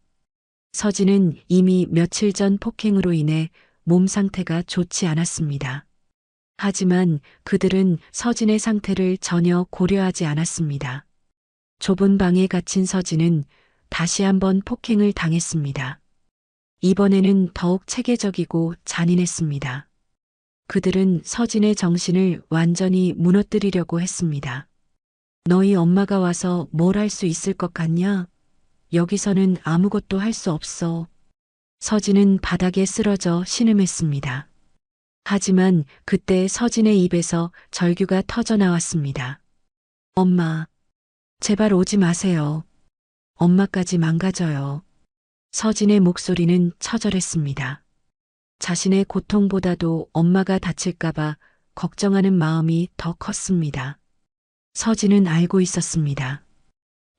서진은 이미 며칠 전 폭행으로 인해 몸 상태가 좋지 않았습니다. 하지만 그들은 서진의 상태를 전혀 고려하지 않았습니다. 좁은 방에 갇힌 서진은 다시 한번 폭행을 당했습니다. 이번에는 더욱 체계적이고 잔인했습니다. 그들은 서진의 정신을 완전히 무너뜨리려고 했습니다. 너희 엄마가 와서 뭘 할 수 있을 것 같냐? 여기서는 아무것도 할 수 없어. 서진은 바닥에 쓰러져 신음했습니다. 하지만 그때 서진의 입에서 절규가 터져 나왔습니다. 엄마, 제발 오지 마세요. 엄마까지 망가져요. 서진의 목소리는 처절했습니다. 자신의 고통보다도 엄마가 다칠까봐 걱정하는 마음이 더 컸습니다. 서진은 알고 있었습니다.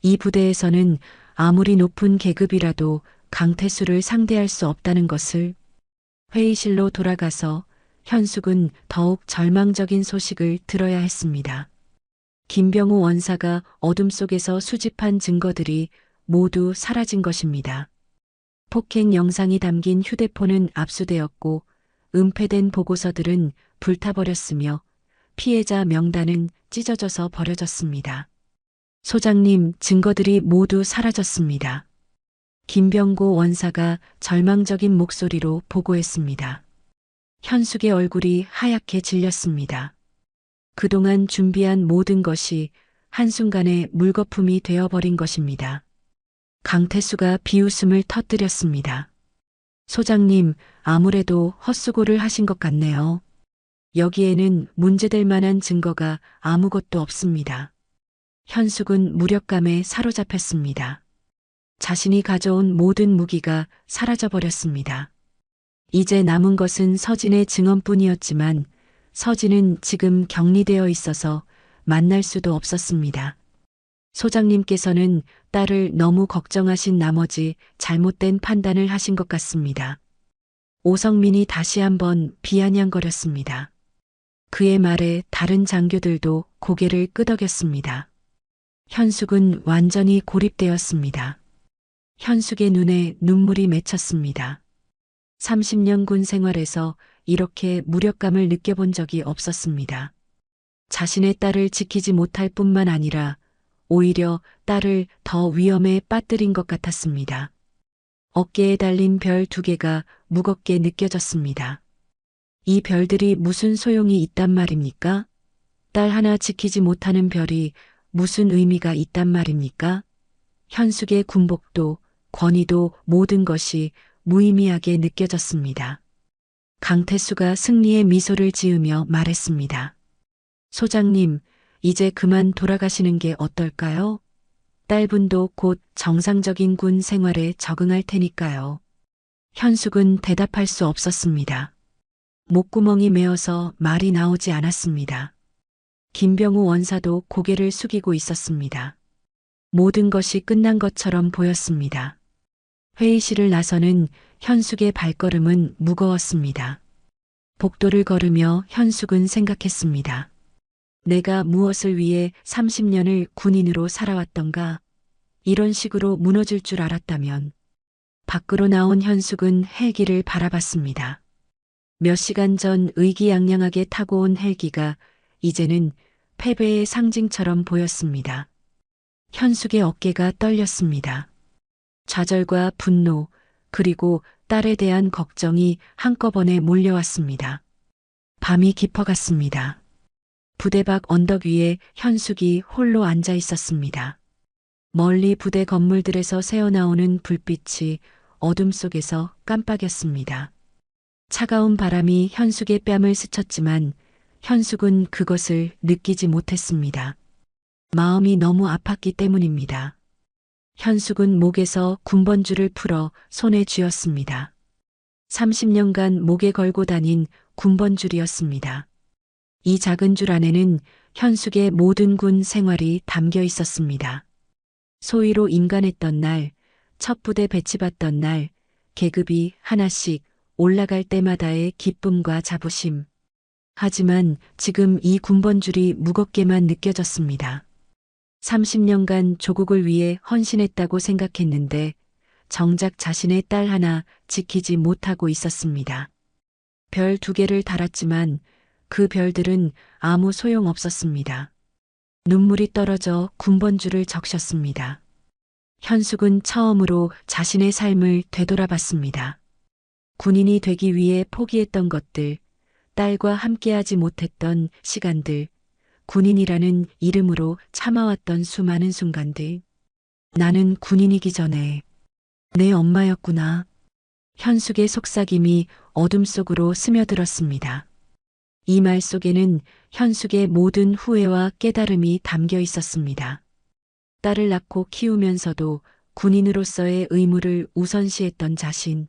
이 부대에서는 아무리 높은 계급이라도 강태수를 상대할 수 없다는 것을. 회의실로 돌아가서 현숙은 더욱 절망적인 소식을 들어야 했습니다. 김병우 원사가 어둠 속에서 수집한 증거들이 모두 사라진 것입니다. 폭행 영상이 담긴 휴대폰은 압수되었고 은폐된 보고서들은 불타버렸으며 피해자 명단은 찢어져서 버려졌습니다. 소장님, 증거들이 모두 사라졌습니다. 김병고 원사가 절망적인 목소리로 보고했습니다. 현숙의 얼굴이 하얗게 질렸습니다. 그동안 준비한 모든 것이 한순간에 물거품이 되어버린 것입니다. 강태수가 비웃음을 터뜨렸습니다. 소장님, 아무래도 헛수고를 하신 것 같네요. 여기에는 문제될 만한 증거가 아무것도 없습니다. 현숙은 무력감에 사로잡혔습니다. 자신이 가져온 모든 무기가 사라져버렸습니다. 이제 남은 것은 서진의 증언뿐이었지만 서진은 지금 격리되어 있어서 만날 수도 없었습니다. 소장님께서는 딸을 너무 걱정하신 나머지 잘못된 판단을 하신 것 같습니다. 오성민이 다시 한번 비아냥거렸습니다. 그의 말에 다른 장교들도 고개를 끄덕였습니다. 현숙은 완전히 고립되었습니다. 현숙의 눈에 눈물이 맺혔습니다. 30년 군 생활에서 이렇게 무력감을 느껴본 적이 없었습니다. 자신의 딸을 지키지 못할 뿐만 아니라 오히려 딸을 더 위험에 빠뜨린 것 같았습니다. 어깨에 달린 별 2개가 무겁게 느껴졌습니다. 이 별들이 무슨 소용이 있단 말입니까? 딸 하나 지키지 못하는 별이 무슨 의미가 있단 말입니까? 현숙의 군복도, 권위도 모든 것이 무의미하게 느껴졌습니다. 강태수가 승리의 미소를 지으며 말했습니다. 소장님, 이제 그만 돌아가시는 게 어떨까요? 딸분도 곧 정상적인 군 생활에 적응할 테니까요. 현숙은 대답할 수 없었습니다. 목구멍이 메어서 말이 나오지 않았습니다. 김병우 원사도 고개를 숙이고 있었습니다. 모든 것이 끝난 것처럼 보였습니다. 회의실을 나서는 현숙의 발걸음은 무거웠습니다. 복도를 걸으며 현숙은 생각했습니다. 내가 무엇을 위해 30년을 군인으로 살아왔던가? 이런 식으로 무너질 줄 알았다면. 밖으로 나온 현숙은 헬기를 바라봤습니다. 몇 시간 전 의기양양하게 타고 온 헬기가 이제는 패배의 상징처럼 보였습니다. 현숙의 어깨가 떨렸습니다. 좌절과 분노, 그리고 딸에 대한 걱정이 한꺼번에 몰려왔습니다. 밤이 깊어갔습니다. 부대 밖 언덕 위에 현숙이 홀로 앉아 있었습니다. 멀리 부대 건물들에서 새어나오는 불빛이 어둠 속에서 깜빡였습니다. 차가운 바람이 현숙의 뺨을 스쳤지만 현숙은 그것을 느끼지 못했습니다. 마음이 너무 아팠기 때문입니다. 현숙은 목에서 군번줄을 풀어 손에 쥐었습니다. 30년간 목에 걸고 다닌 군번줄이었습니다. 이 작은 줄 안에는 현숙의 모든 군 생활이 담겨 있었습니다. 소위로 임관했던 날, 첫 부대 배치받던 날, 계급이 하나씩 올라갈 때마다의 기쁨과 자부심. 하지만 지금 이 군번줄이 무겁게만 느껴졌습니다. 30년간 조국을 위해 헌신했다고 생각했는데 정작 자신의 딸 하나 지키지 못하고 있었습니다. 별 2개를 달았지만 그 별들은 아무 소용 없었습니다. 눈물이 떨어져 군번줄을 적셨습니다. 현숙은 처음으로 자신의 삶을 되돌아봤습니다. 군인이 되기 위해 포기했던 것들, 딸과 함께하지 못했던 시간들, 군인이라는 이름으로 참아왔던 수많은 순간들. 나는 군인이기 전에 내 엄마였구나. 현숙의 속삭임이 어둠 속으로 스며들었습니다. 이 말 속에는 현숙의 모든 후회와 깨달음이 담겨 있었습니다. 딸을 낳고 키우면서도 군인으로서의 의무를 우선시했던 자신,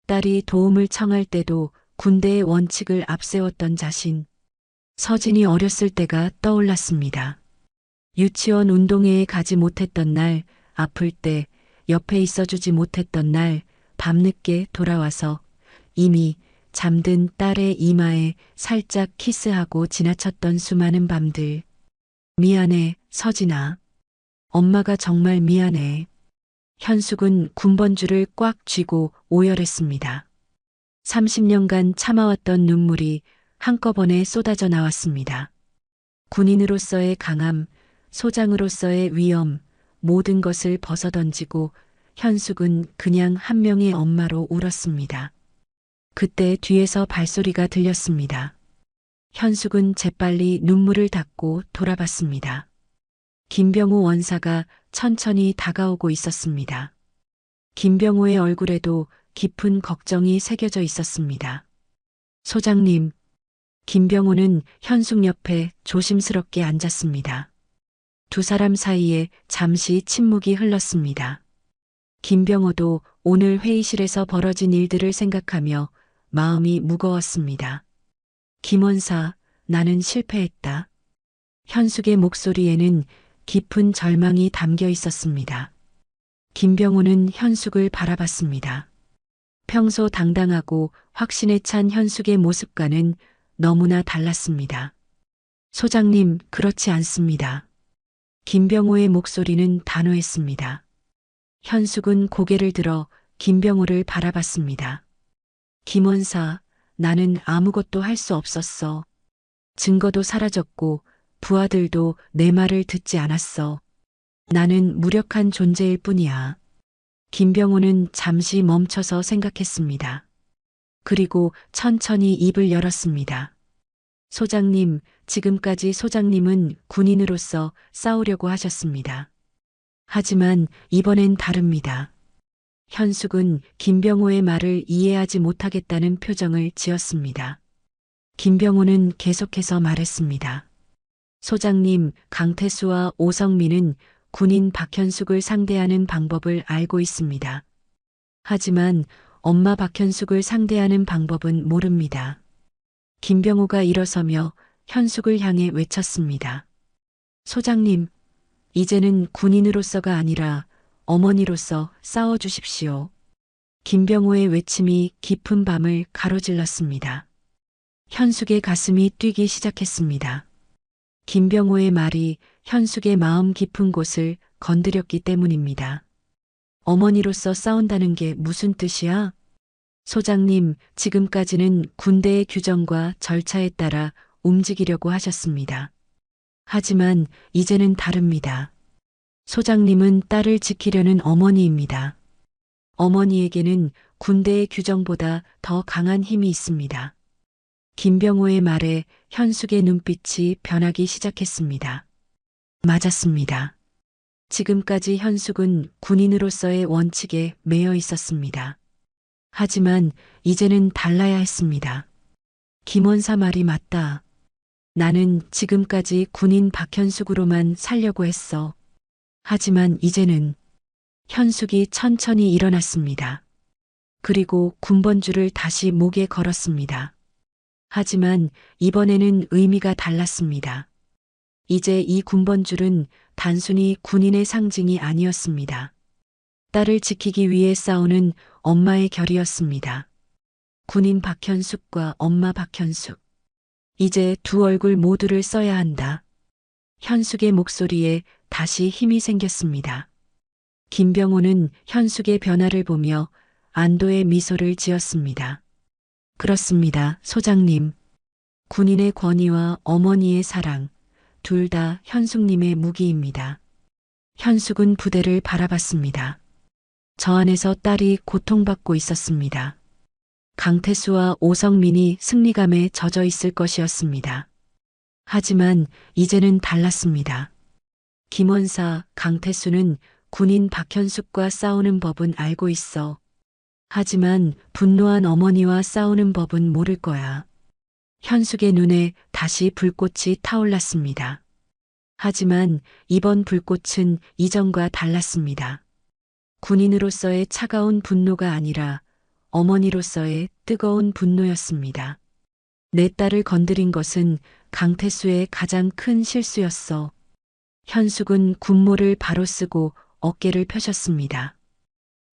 딸이 도움을 청할 때도 군대의 원칙을 앞세웠던 자신, 서진이 어렸을 때가 떠올랐습니다. 유치원 운동회에 가지 못했던 날, 아플 때 옆에 있어주지 못했던 날, 밤늦게 돌아와서 이미 잠든 딸의 이마에 살짝 키스하고 지나쳤던 수많은 밤들. 미안해, 서진아. 엄마가 정말 미안해. 현숙은 군번줄을 꽉 쥐고 오열했습니다. 30년간 참아왔던 눈물이 한꺼번에 쏟아져 나왔습니다. 군인으로서의 강함, 소장으로서의 위엄, 모든 것을 벗어던지고 현숙은 그냥 한 명의 엄마로 울었습니다. 그때 뒤에서 발소리가 들렸습니다. 현숙은 재빨리 눈물을 닦고 돌아봤습니다. 김병호 원사가 천천히 다가오고 있었습니다. 김병호의 얼굴에도 깊은 걱정이 새겨져 있었습니다. 소장님, 김병호는 현숙 옆에 조심스럽게 앉았습니다. 두 사람 사이에 잠시 침묵이 흘렀습니다. 김병호도 오늘 회의실에서 벌어진 일들을 생각하며 마음이 무거웠습니다. 김원사, 나는 실패했다. 현숙의 목소리에는 깊은 절망이 담겨 있었습니다. 김병호는 현숙을 바라봤습니다. 평소 당당하고 확신에 찬 현숙의 모습과는 너무나 달랐습니다. 소장님, 그렇지 않습니다. 김병호의 목소리는 단호했습니다. 현숙은 고개를 들어 김병호를 바라봤습니다. 김원사, 나는 아무것도 할 수 없었어. 증거도 사라졌고 부하들도 내 말을 듣지 않았어. 나는 무력한 존재일 뿐이야. 김병호는 잠시 멈춰서 생각했습니다. 그리고 천천히 입을 열었습니다. 소장님, 지금까지 소장님은 군인으로서 싸우려고 하셨습니다. 하지만 이번엔 다릅니다. 현숙은 김병호의 말을 이해하지 못하겠다는 표정을 지었습니다. 김병호는 계속해서 말했습니다. 소장님, 강태수와 오성민은 군인 박현숙을 상대하는 방법을 알고 있습니다. 하지만 엄마 박현숙을 상대하는 방법은 모릅니다. 김병호가 일어서며 현숙을 향해 외쳤습니다. 소장님, 이제는 군인으로서가 아니라 어머니로서 싸워주십시오. 김병호의 외침이 깊은 밤을 가로질렀습니다. 현숙의 가슴이 뛰기 시작했습니다. 김병호의 말이 현숙의 마음 깊은 곳을 건드렸기 때문입니다. 어머니로서 싸운다는 게 무슨 뜻이야? 소장님, 지금까지는 군대의 규정과 절차에 따라 움직이려고 하셨습니다. 하지만 이제는 다릅니다. 소장님은 딸을 지키려는 어머니입니다. 어머니에게는 군대의 규정보다 더 강한 힘이 있습니다. 김병호의 말에 현숙의 눈빛이 변하기 시작했습니다. 맞았습니다. 지금까지 현숙은 군인으로서의 원칙에 매여 있었습니다. 하지만 이제는 달라야 했습니다. 김원사 말이 맞다. 나는 지금까지 군인 박현숙으로만 살려고 했어. 하지만 이제는 현숙이 천천히 일어났습니다. 그리고 군번줄을 다시 목에 걸었습니다. 하지만 이번에는 의미가 달랐습니다. 이제 이 군번줄은 단순히 군인의 상징이 아니었습니다. 딸을 지키기 위해 싸우는 엄마의 결이었습니다. 군인 박현숙과 엄마 박현숙. 이제 두 얼굴 모두를 써야 한다. 현숙의 목소리에 다시 힘이 생겼습니다. 김병호는 현숙의 변화를 보며 안도의 미소를 지었습니다. 그렇습니다, 소장님. 군인의 권위와 어머니의 사랑, 둘 다 현숙님의 무기입니다. 현숙은 부대를 바라봤습니다. 저 안에서 딸이 고통받고 있었습니다. 강태수와 오성민이 승리감에 젖어 있을 것이었습니다. 하지만 이제는 달랐습니다. 김원사, 강태수는 군인 박현숙과 싸우는 법은 알고 있어. 하지만 분노한 어머니와 싸우는 법은 모를 거야. 현숙의 눈에 다시 불꽃이 타올랐습니다. 하지만 이번 불꽃은 이전과 달랐습니다. 군인으로서의 차가운 분노가 아니라 어머니로서의 뜨거운 분노였습니다. 내 딸을 건드린 것은 강태수의 가장 큰 실수였어. 현숙은 군모를 바로 쓰고 어깨를 펴셨습니다.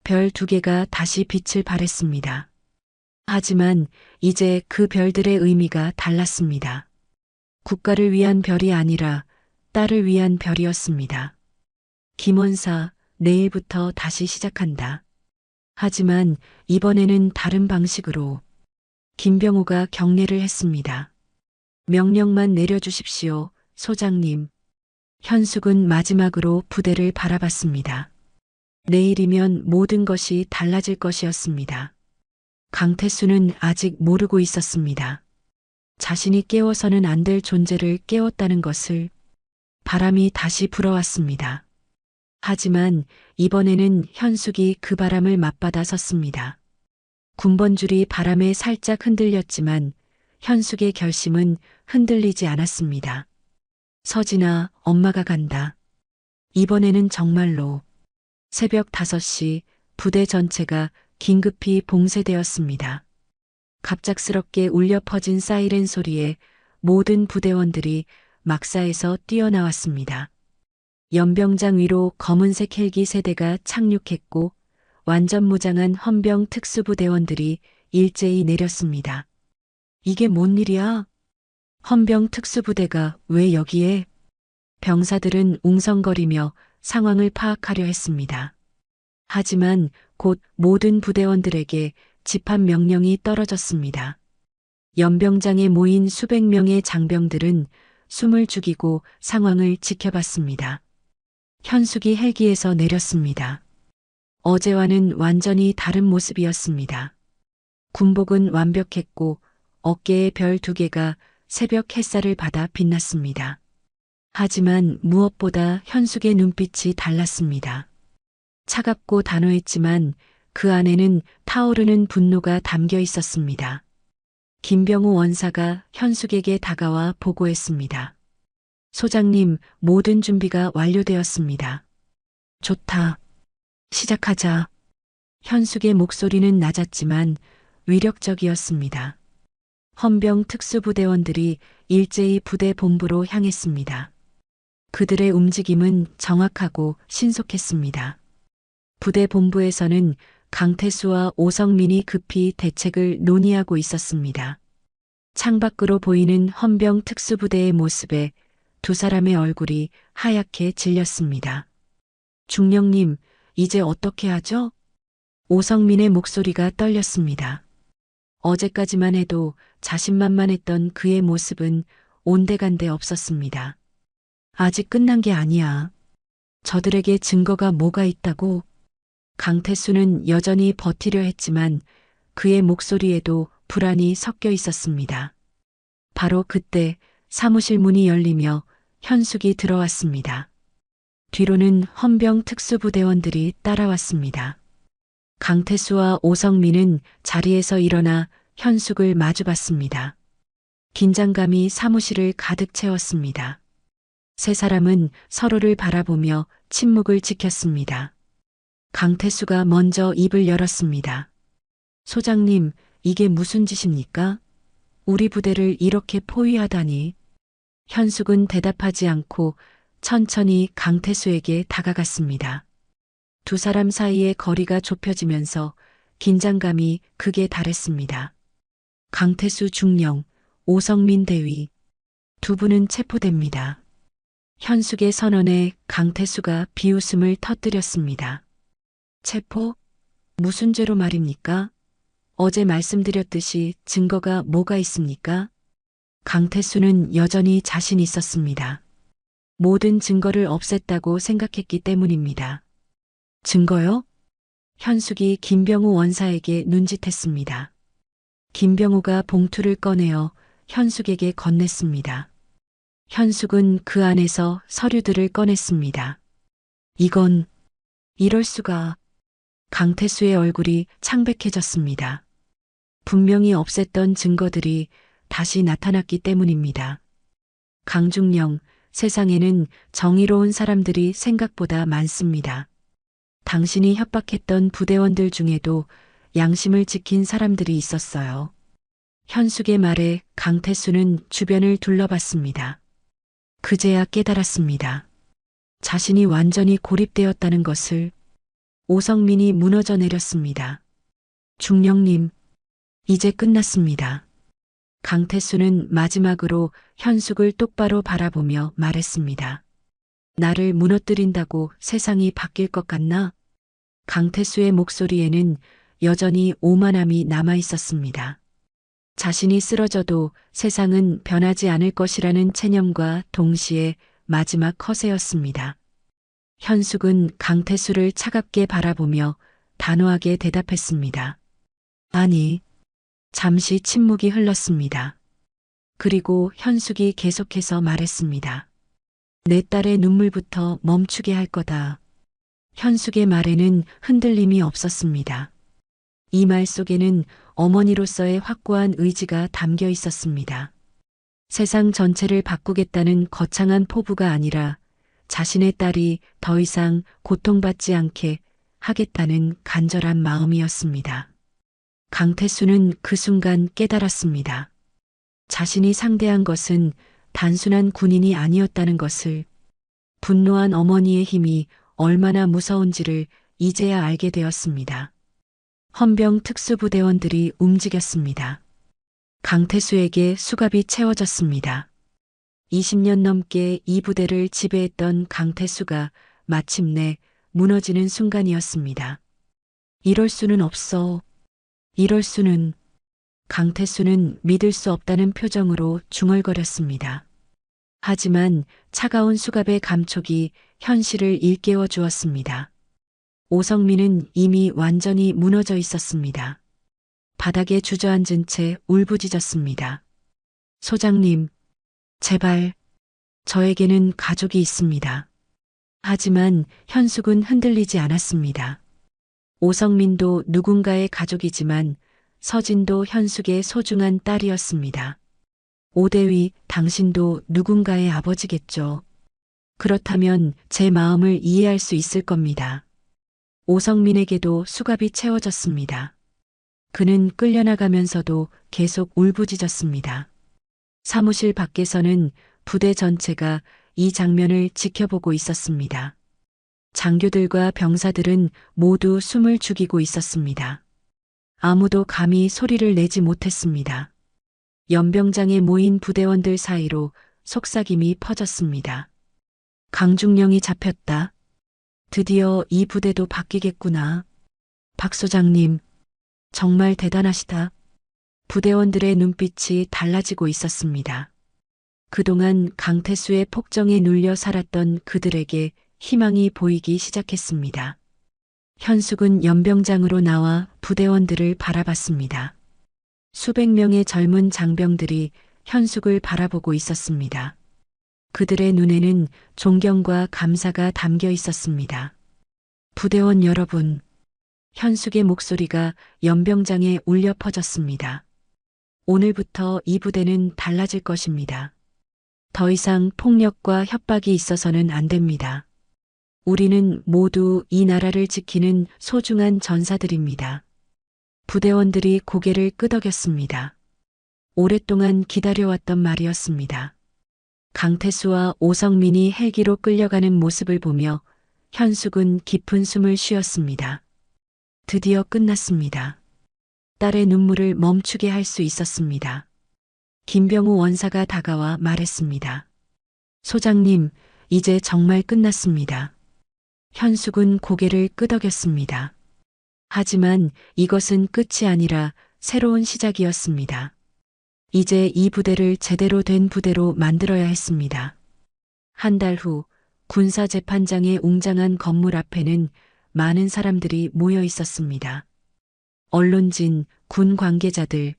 별 2개가 다시 빛을 발했습니다. 하지만 이제 그 별들의 의미가 달랐습니다. 국가를 위한 별이 아니라 딸을 위한 별이었습니다. 김원사, 내일부터 다시 시작한다. 하지만 이번에는 다른 방식으로. 김병호가 경례를 했습니다. 명령만 내려주십시오, 소장님. 현숙은 마지막으로 부대를 바라봤습니다. 내일이면 모든 것이 달라질 것이었습니다. 강태수는 아직 모르고 있었습니다. 자신이 깨워서는 안 될 존재를 깨웠다는 것을. 바람이 다시 불어왔습니다. 하지만 이번에는 현숙이 그 바람을 맞받아 섰습니다. 군번줄이 바람에 살짝 흔들렸지만 현숙의 결심은 흔들리지 않았습니다. 서진아, 엄마가 간다. 이번에는 정말로. 새벽 5시 부대 전체가 긴급히 봉쇄되었습니다. 갑작스럽게 울려 퍼진 사이렌 소리에 모든 부대원들이 막사에서 뛰어나왔습니다. 연병장 위로 검은색 헬기 세대가 착륙했고 완전 무장한 헌병 특수부대원들이 일제히 내렸습니다. 이게 뭔 일이야? 헌병 특수부대가 왜 여기에? 병사들은 웅성거리며 상황을 파악하려 했습니다. 하지만 곧 모든 부대원들에게 집합 명령이 떨어졌습니다. 연병장에 모인 수백 명의 장병들은 숨을 죽이고 상황을 지켜봤습니다. 현숙이 헬기에서 내렸습니다. 어제와는 완전히 다른 모습이었습니다. 군복은 완벽했고 어깨에 별 2개가 새벽 햇살을 받아 빛났습니다. 하지만 무엇보다 현숙의 눈빛이 달랐습니다. 차갑고 단호했지만 그 안에는 타오르는 분노가 담겨 있었습니다. 김병호 원사가 현숙에게 다가와 보고했습니다. 소장님, 모든 준비가 완료되었습니다. 좋다. 시작하자. 현숙의 목소리는 낮았지만 위력적이었습니다. 헌병 특수부대원들이 일제히 부대 본부로 향했습니다. 그들의 움직임은 정확하고 신속했습니다. 부대 본부에서는 강태수와 오성민이 급히 대책을 논의하고 있었습니다. 창밖으로 보이는 헌병 특수부대의 모습에 2 사람의 얼굴이 하얗게 질렸습니다. 중령님, 이제 어떻게 하죠? 오성민의 목소리가 떨렸습니다. 어제까지만 해도 자신만만했던 그의 모습은 온데간데 없었습니다. 아직 끝난 게 아니야. 저들에게 증거가 뭐가 있다고? 강태수는 여전히 버티려 했지만 그의 목소리에도 불안이 섞여 있었습니다. 바로 그때 사무실 문이 열리며 현숙이 들어왔습니다. 뒤로는 헌병 특수부대원들이 따라왔습니다. 강태수와 오성민은 자리에서 일어나 현숙을 마주봤습니다. 긴장감이 사무실을 가득 채웠습니다. 3 사람은 서로를 바라보며 침묵을 지켰습니다. 강태수가 먼저 입을 열었습니다. 소장님, 이게 무슨 짓입니까? 우리 부대를 이렇게 포위하다니. 현숙은 대답하지 않고 천천히 강태수에게 다가갔습니다. 2 사람 사이의 거리가 좁혀지면서 긴장감이 극에 달했습니다. 강태수 중령, 오성민 대위. 2 분은 체포됩니다. 현숙의 선언에 강태수가 비웃음을 터뜨렸습니다. 체포? 무슨 죄로 말입니까? 어제 말씀드렸듯이 증거가 뭐가 있습니까? 강태수는 여전히 자신 있었습니다. 모든 증거를 없앴다고 생각했기 때문입니다. 증거요? 현숙이 김병호 원사에게 눈짓했습니다. 김병우가 봉투를 꺼내어 현숙에게 건넸습니다. 현숙은 그 안에서 서류들을 꺼냈습니다. 이건, 이럴 수가. 강태수의 얼굴이 창백해졌습니다. 분명히 없앴던 증거들이 다시 나타났기 때문입니다. 강중령, 세상에는 정의로운 사람들이 생각보다 많습니다. 당신이 협박했던 부대원들 중에도 양심을 지킨 사람들이 있었어요. 현숙의 말에 강태수는 주변을 둘러봤습니다. 그제야 깨달았습니다. 자신이 완전히 고립되었다는 것을. 오성민이 무너져 내렸습니다. 중령님, 이제 끝났습니다. 강태수는 마지막으로 현숙을 똑바로 바라보며 말했습니다. 나를 무너뜨린다고 세상이 바뀔 것 같나? 강태수의 목소리에는 여전히 오만함이 남아 있었습니다. 자신이 쓰러져도 세상은 변하지 않을 것이라는 체념과 동시에 마지막 허세였습니다. 현숙은 강태수를 차갑게 바라보며 단호하게 대답했습니다. 아니. 잠시 침묵이 흘렀습니다. 그리고 현숙이 계속해서 말했습니다. 내 딸의 눈물부터 멈추게 할 거다. 현숙의 말에는 흔들림이 없었습니다. 이 말 속에는 어머니로서의 확고한 의지가 담겨 있었습니다. 세상 전체를 바꾸겠다는 거창한 포부가 아니라 자신의 딸이 더 이상 고통받지 않게 하겠다는 간절한 마음이었습니다. 강태수는 그 순간 깨달았습니다. 자신이 상대한 것은 단순한 군인이 아니었다는 것을. 분노한 어머니의 힘이 얼마나 무서운지를 이제야 알게 되었습니다. 헌병 특수부대원들이 움직였습니다. 강태수에게 수갑이 채워졌습니다. 20년 넘게 이 부대를 지배했던 강태수가 마침내 무너지는 순간이었습니다. 이럴 수는 없어. 이럴 수는. 강태수는 믿을 수 없다는 표정으로 중얼거렸습니다. 하지만 차가운 수갑의 감촉이 현실을 일깨워 주었습니다. 오성민은 이미 완전히 무너져 있었습니다. 바닥에 주저앉은 채 울부짖었습니다. 소장님, 제발, 저에게는 가족이 있습니다. 하지만 현숙은 흔들리지 않았습니다. 오성민도 누군가의 가족이지만 서진도 현숙의 소중한 딸이었습니다. 오대위, 당신도 누군가의 아버지겠죠. 그렇다면 제 마음을 이해할 수 있을 겁니다. 오성민에게도 수갑이 채워졌습니다. 그는 끌려나가면서도 계속 울부짖었습니다. 사무실 밖에서는 부대 전체가 이 장면을 지켜보고 있었습니다. 장교들과 병사들은 모두 숨을 죽이고 있었습니다. 아무도 감히 소리를 내지 못했습니다. 연병장에 모인 부대원들 사이로 속삭임이 퍼졌습니다. 강중령이 잡혔다. 드디어 이 부대도 바뀌겠구나. 박 소장님, 정말 대단하시다. 부대원들의 눈빛이 달라지고 있었습니다. 그동안 강태수의 폭정에 눌려 살았던 그들에게 희망이 보이기 시작했습니다. 현숙은 연병장으로 나와 부대원들을 바라봤습니다. 수백 명의 젊은 장병들이 현숙을 바라보고 있었습니다. 그들의 눈에는 존경과 감사가 담겨 있었습니다. 부대원 여러분, 현숙의 목소리가 연병장에 울려 퍼졌습니다. 오늘부터 이 부대는 달라질 것입니다. 더 이상 폭력과 협박이 있어서는 안 됩니다. 우리는 모두 이 나라를 지키는 소중한 전사들입니다. 부대원들이 고개를 끄덕였습니다. 오랫동안 기다려왔던 말이었습니다. 강태수와 오성민이 헬기로 끌려가는 모습을 보며 현숙은 깊은 숨을 쉬었습니다. 드디어 끝났습니다. 딸의 눈물을 멈추게 할 수 있었습니다. 김병우 원사가 다가와 말했습니다. 소장님, 이제 정말 끝났습니다. 현숙은 고개를 끄덕였습니다. 하지만 이것은 끝이 아니라 새로운 시작이었습니다. 이제 이 부대를 제대로 된 부대로 만들어야 했습니다. 한 달 후 군사재판장의 웅장한 건물 앞에는 많은 사람들이 모여 있었습니다. 언론진, 군 관계자들,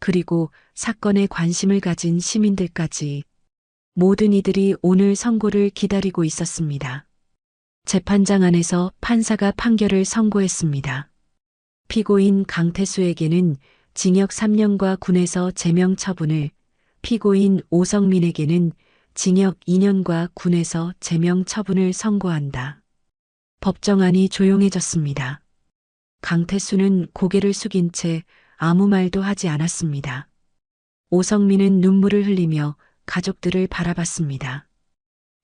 그리고 사건에 관심을 가진 시민들까지 모든 이들이 오늘 선고를 기다리고 있었습니다. 재판장 안에서 판사가 판결을 선고했습니다. 피고인 강태수에게는 징역 3년과 군에서 제명 처분을, 피고인 오성민에게는 징역 2년과 군에서 제명 처분을 선고한다. 법정안이 조용해졌습니다. 강태수는 고개를 숙인 채 아무 말도 하지 않았습니다. 오성민은 눈물을 흘리며 가족들을 바라봤습니다.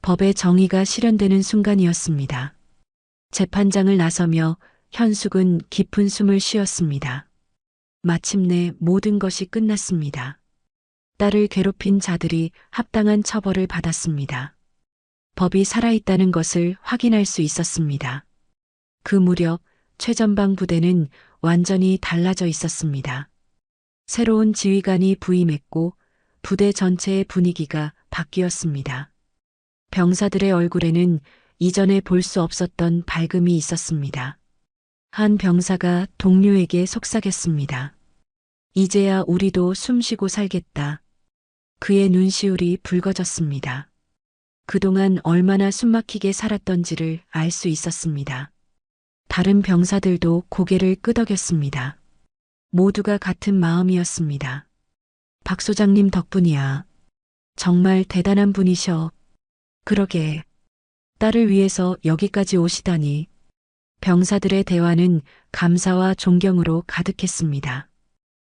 법의 정의가 실현되는 순간이었습니다. 재판장을 나서며 현숙은 깊은 숨을 쉬었습니다. 마침내 모든 것이 끝났습니다. 딸을 괴롭힌 자들이 합당한 처벌을 받았습니다. 법이 살아있다는 것을 확인할 수 있었습니다. 그 무렵 최전방 부대는 완전히 달라져 있었습니다. 새로운 지휘관이 부임했고 부대 전체의 분위기가 바뀌었습니다. 병사들의 얼굴에는 이전에 볼 수 없었던 밝음이 있었습니다. 한 병사가 동료에게 속삭였습니다. 이제야 우리도 숨쉬고 살겠다. 그의 눈시울이 붉어졌습니다. 그동안 얼마나 숨막히게 살았던지를 알 수 있었습니다. 다른 병사들도 고개를 끄덕였습니다. 모두가 같은 마음이었습니다. 박 소장님 덕분이야. 정말 대단한 분이셔. 그러게. 딸을 위해서 여기까지 오시다니. 병사들의 대화는 감사와 존경으로 가득했습니다.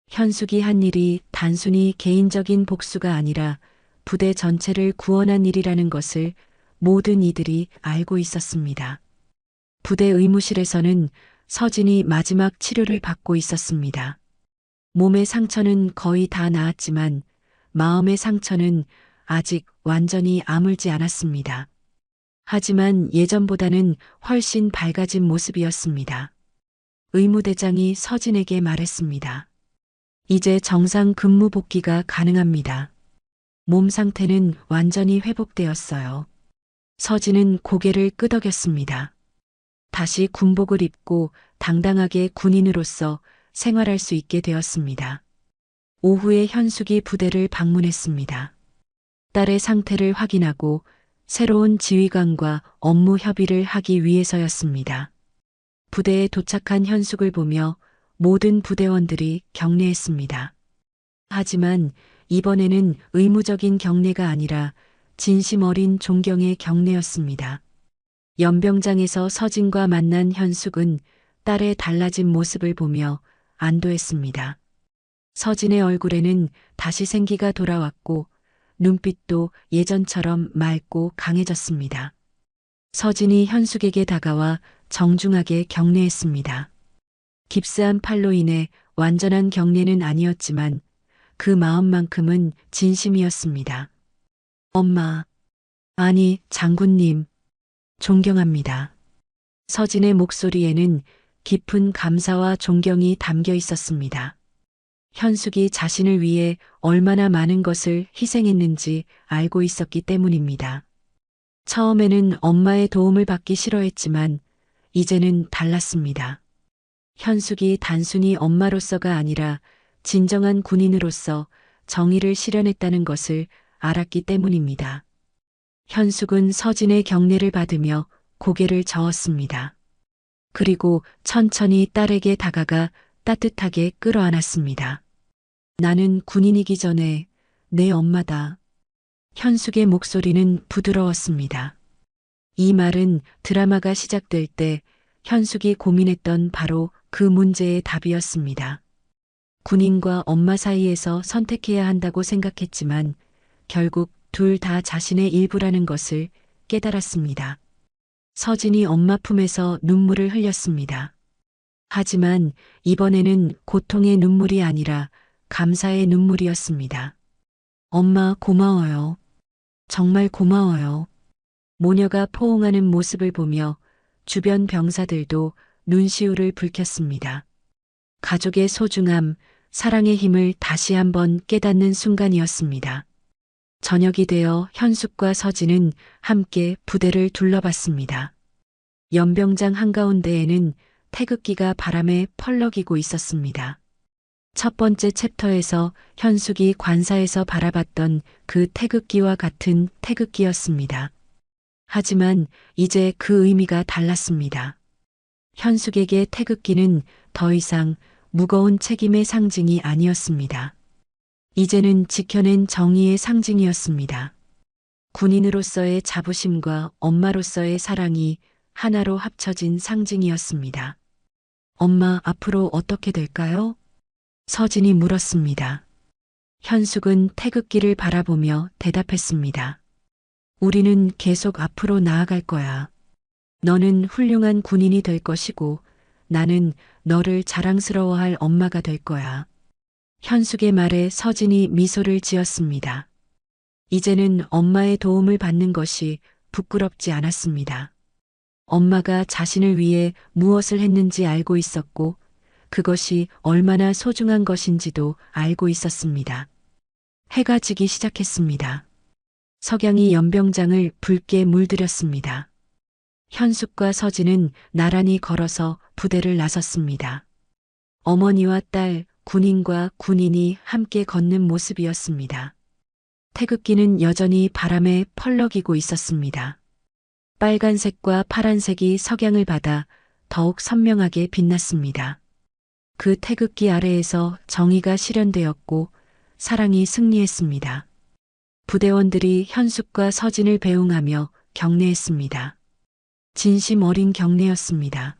현숙이 한 일이 단순히 개인적인 복수가 아니라 부대 전체를 구원한 일이라는 것을 모든 이들이 알고 있었습니다. 부대 의무실에서는 서진이 마지막 치료를 받고 있었습니다. 몸의 상처는 거의 다 나았지만 마음의 상처는 아직 완전히 아물지 않았습니다. 하지만 예전보다는 훨씬 밝아진 모습이었습니다. 의무대장이 서진에게 말했습니다. 이제 정상 근무 복귀가 가능합니다. 몸 상태는 완전히 회복되었어요. 서진은 고개를 끄덕였습니다. 다시 군복을 입고 당당하게 군인으로서 생활할 수 있게 되었습니다. 오후에 현숙이 부대를 방문했습니다. 딸의 상태를 확인하고 새로운 지휘관과 업무 협의를 하기 위해서였습니다. 부대에 도착한 현숙을 보며 모든 부대원들이 격려했습니다. 하지만 이번에는 의무적인 격려가 아니라 진심 어린 존경의 격려였습니다. 연병장에서 서진과 만난 현숙은 딸의 달라진 모습을 보며 안도했습니다. 서진의 얼굴에는 다시 생기가 돌아왔고 눈빛도 예전처럼 맑고 강해졌습니다. 서진이 현숙에게 다가와 정중하게 격려했습니다. 깁스한 팔로 인해 완전한 격려는 아니었지만 그 마음만큼은 진심이었습니다. 엄마, 아니 장군님, 존경합니다. 서진의 목소리에는 깊은 감사와 존경이 담겨 있었습니다. 현숙이 자신을 위해 얼마나 많은 것을 희생했는지 알고 있었기 때문입니다. 처음에는 엄마의 도움을 받기 싫어했지만 이제는 달랐습니다. 현숙이 단순히 엄마로서가 아니라 진정한 군인으로서 정의를 실현했다는 것을 알았기 때문입니다. 현숙은 서진의 격려를 받으며 고개를 저었습니다. 그리고 천천히 딸에게 다가가 따뜻하게 끌어안았습니다. 나는 군인이기 전에 내 엄마다. 현숙의 목소리는 부드러웠습니다. 이 말은 드라마가 시작될 때 현숙이 고민했던 바로 그 문제의 답이었습니다. 군인과 엄마 사이에서 선택해야 한다고 생각했지만 결국 둘 다 자신의 일부라는 것을 깨달았습니다. 서진이 엄마 품에서 눈물을 흘렸습니다. 하지만 이번에는 고통의 눈물이 아니라 감사의 눈물이었습니다. 엄마 고마워요. 정말 고마워요. 모녀가 포옹하는 모습을 보며 주변 병사들도 눈시울을 붉혔습니다. 가족의 소중함, 사랑의 힘을 다시 한번 깨닫는 순간이었습니다. 저녁이 되어 현숙과 서진은 함께 부대를 둘러봤습니다. 연병장 한가운데에는 태극기가 바람에 펄럭이고 있었습니다. 첫 번째 챕터에서 현숙이 관사에서 바라봤던 그 태극기와 같은 태극기였습니다. 하지만 이제 그 의미가 달랐습니다. 현숙에게 태극기는 더 이상 무거운 책임의 상징이 아니었습니다. 이제는 지켜낸 정의의 상징이었습니다. 군인으로서의 자부심과 엄마로서의 사랑이 하나로 합쳐진 상징이었습니다. 엄마, 앞으로 어떻게 될까요? 서진이 물었습니다. 현숙은 태극기를 바라보며 대답했습니다. 우리는 계속 앞으로 나아갈 거야. 너는 훌륭한 군인이 될 것이고 나는 너를 자랑스러워할 엄마가 될 거야. 현숙의 말에 서진이 미소를 지었습니다. 이제는 엄마의 도움을 받는 것이 부끄럽지 않았습니다. 엄마가 자신을 위해 무엇을 했는지 알고 있었고 그것이 얼마나 소중한 것인지도 알고 있었습니다. 해가 지기 시작했습니다. 석양이 연병장을 붉게 물들였습니다. 현숙과 서진은 나란히 걸어서 부대를 나섰습니다. 어머니와 딸, 군인과 군인이 함께 걷는 모습이었습니다. 태극기는 여전히 바람에 펄럭이고 있었습니다. 빨간색과 파란색이 석양을 받아 더욱 선명하게 빛났습니다. 그 태극기 아래에서 정의가 실현되었고 사랑이 승리했습니다. 부대원들이 현숙과 서진을 배웅하며 격려했습니다. 진심 어린 격려였습니다.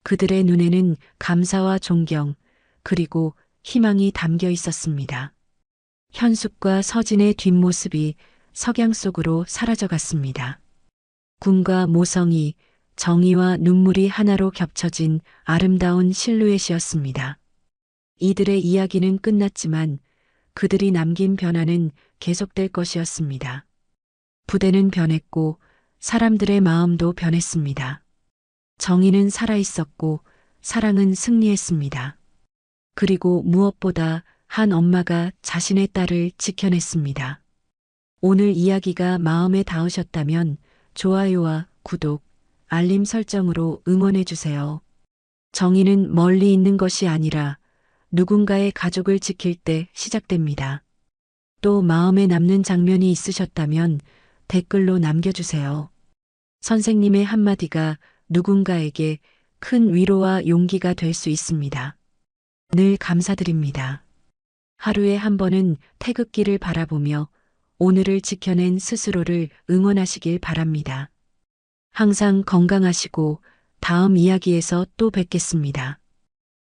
그들의 눈에는 감사와 존경, 그리고 희망이 담겨 있었습니다. 현숙과 서진의 뒷모습이 석양 속으로 사라져갔습니다. 군과 모성이, 정의와 눈물이 하나로 겹쳐진 아름다운 실루엣이었습니다. 이들의 이야기는 끝났지만 그들이 남긴 변화는 계속될 것이었습니다. 부대는 변했고 사람들의 마음도 변했습니다. 정의는 살아있었고 사랑은 승리했습니다. 그리고 무엇보다 한 엄마가 자신의 딸을 지켜냈습니다. 오늘 이야기가 마음에 닿으셨다면 좋아요와 구독, 알림 설정으로 응원해주세요. 정의는 멀리 있는 것이 아니라 누군가의 가족을 지킬 때 시작됩니다. 또 마음에 남는 장면이 있으셨다면 댓글로 남겨주세요. 선생님의 한마디가 누군가에게 큰 위로와 용기가 될 수 있습니다. 늘 감사드립니다. 하루에 한 번은 태극기를 바라보며 오늘을 지켜낸 스스로를 응원하시길 바랍니다. 항상 건강하시고 다음 이야기에서 또 뵙겠습니다.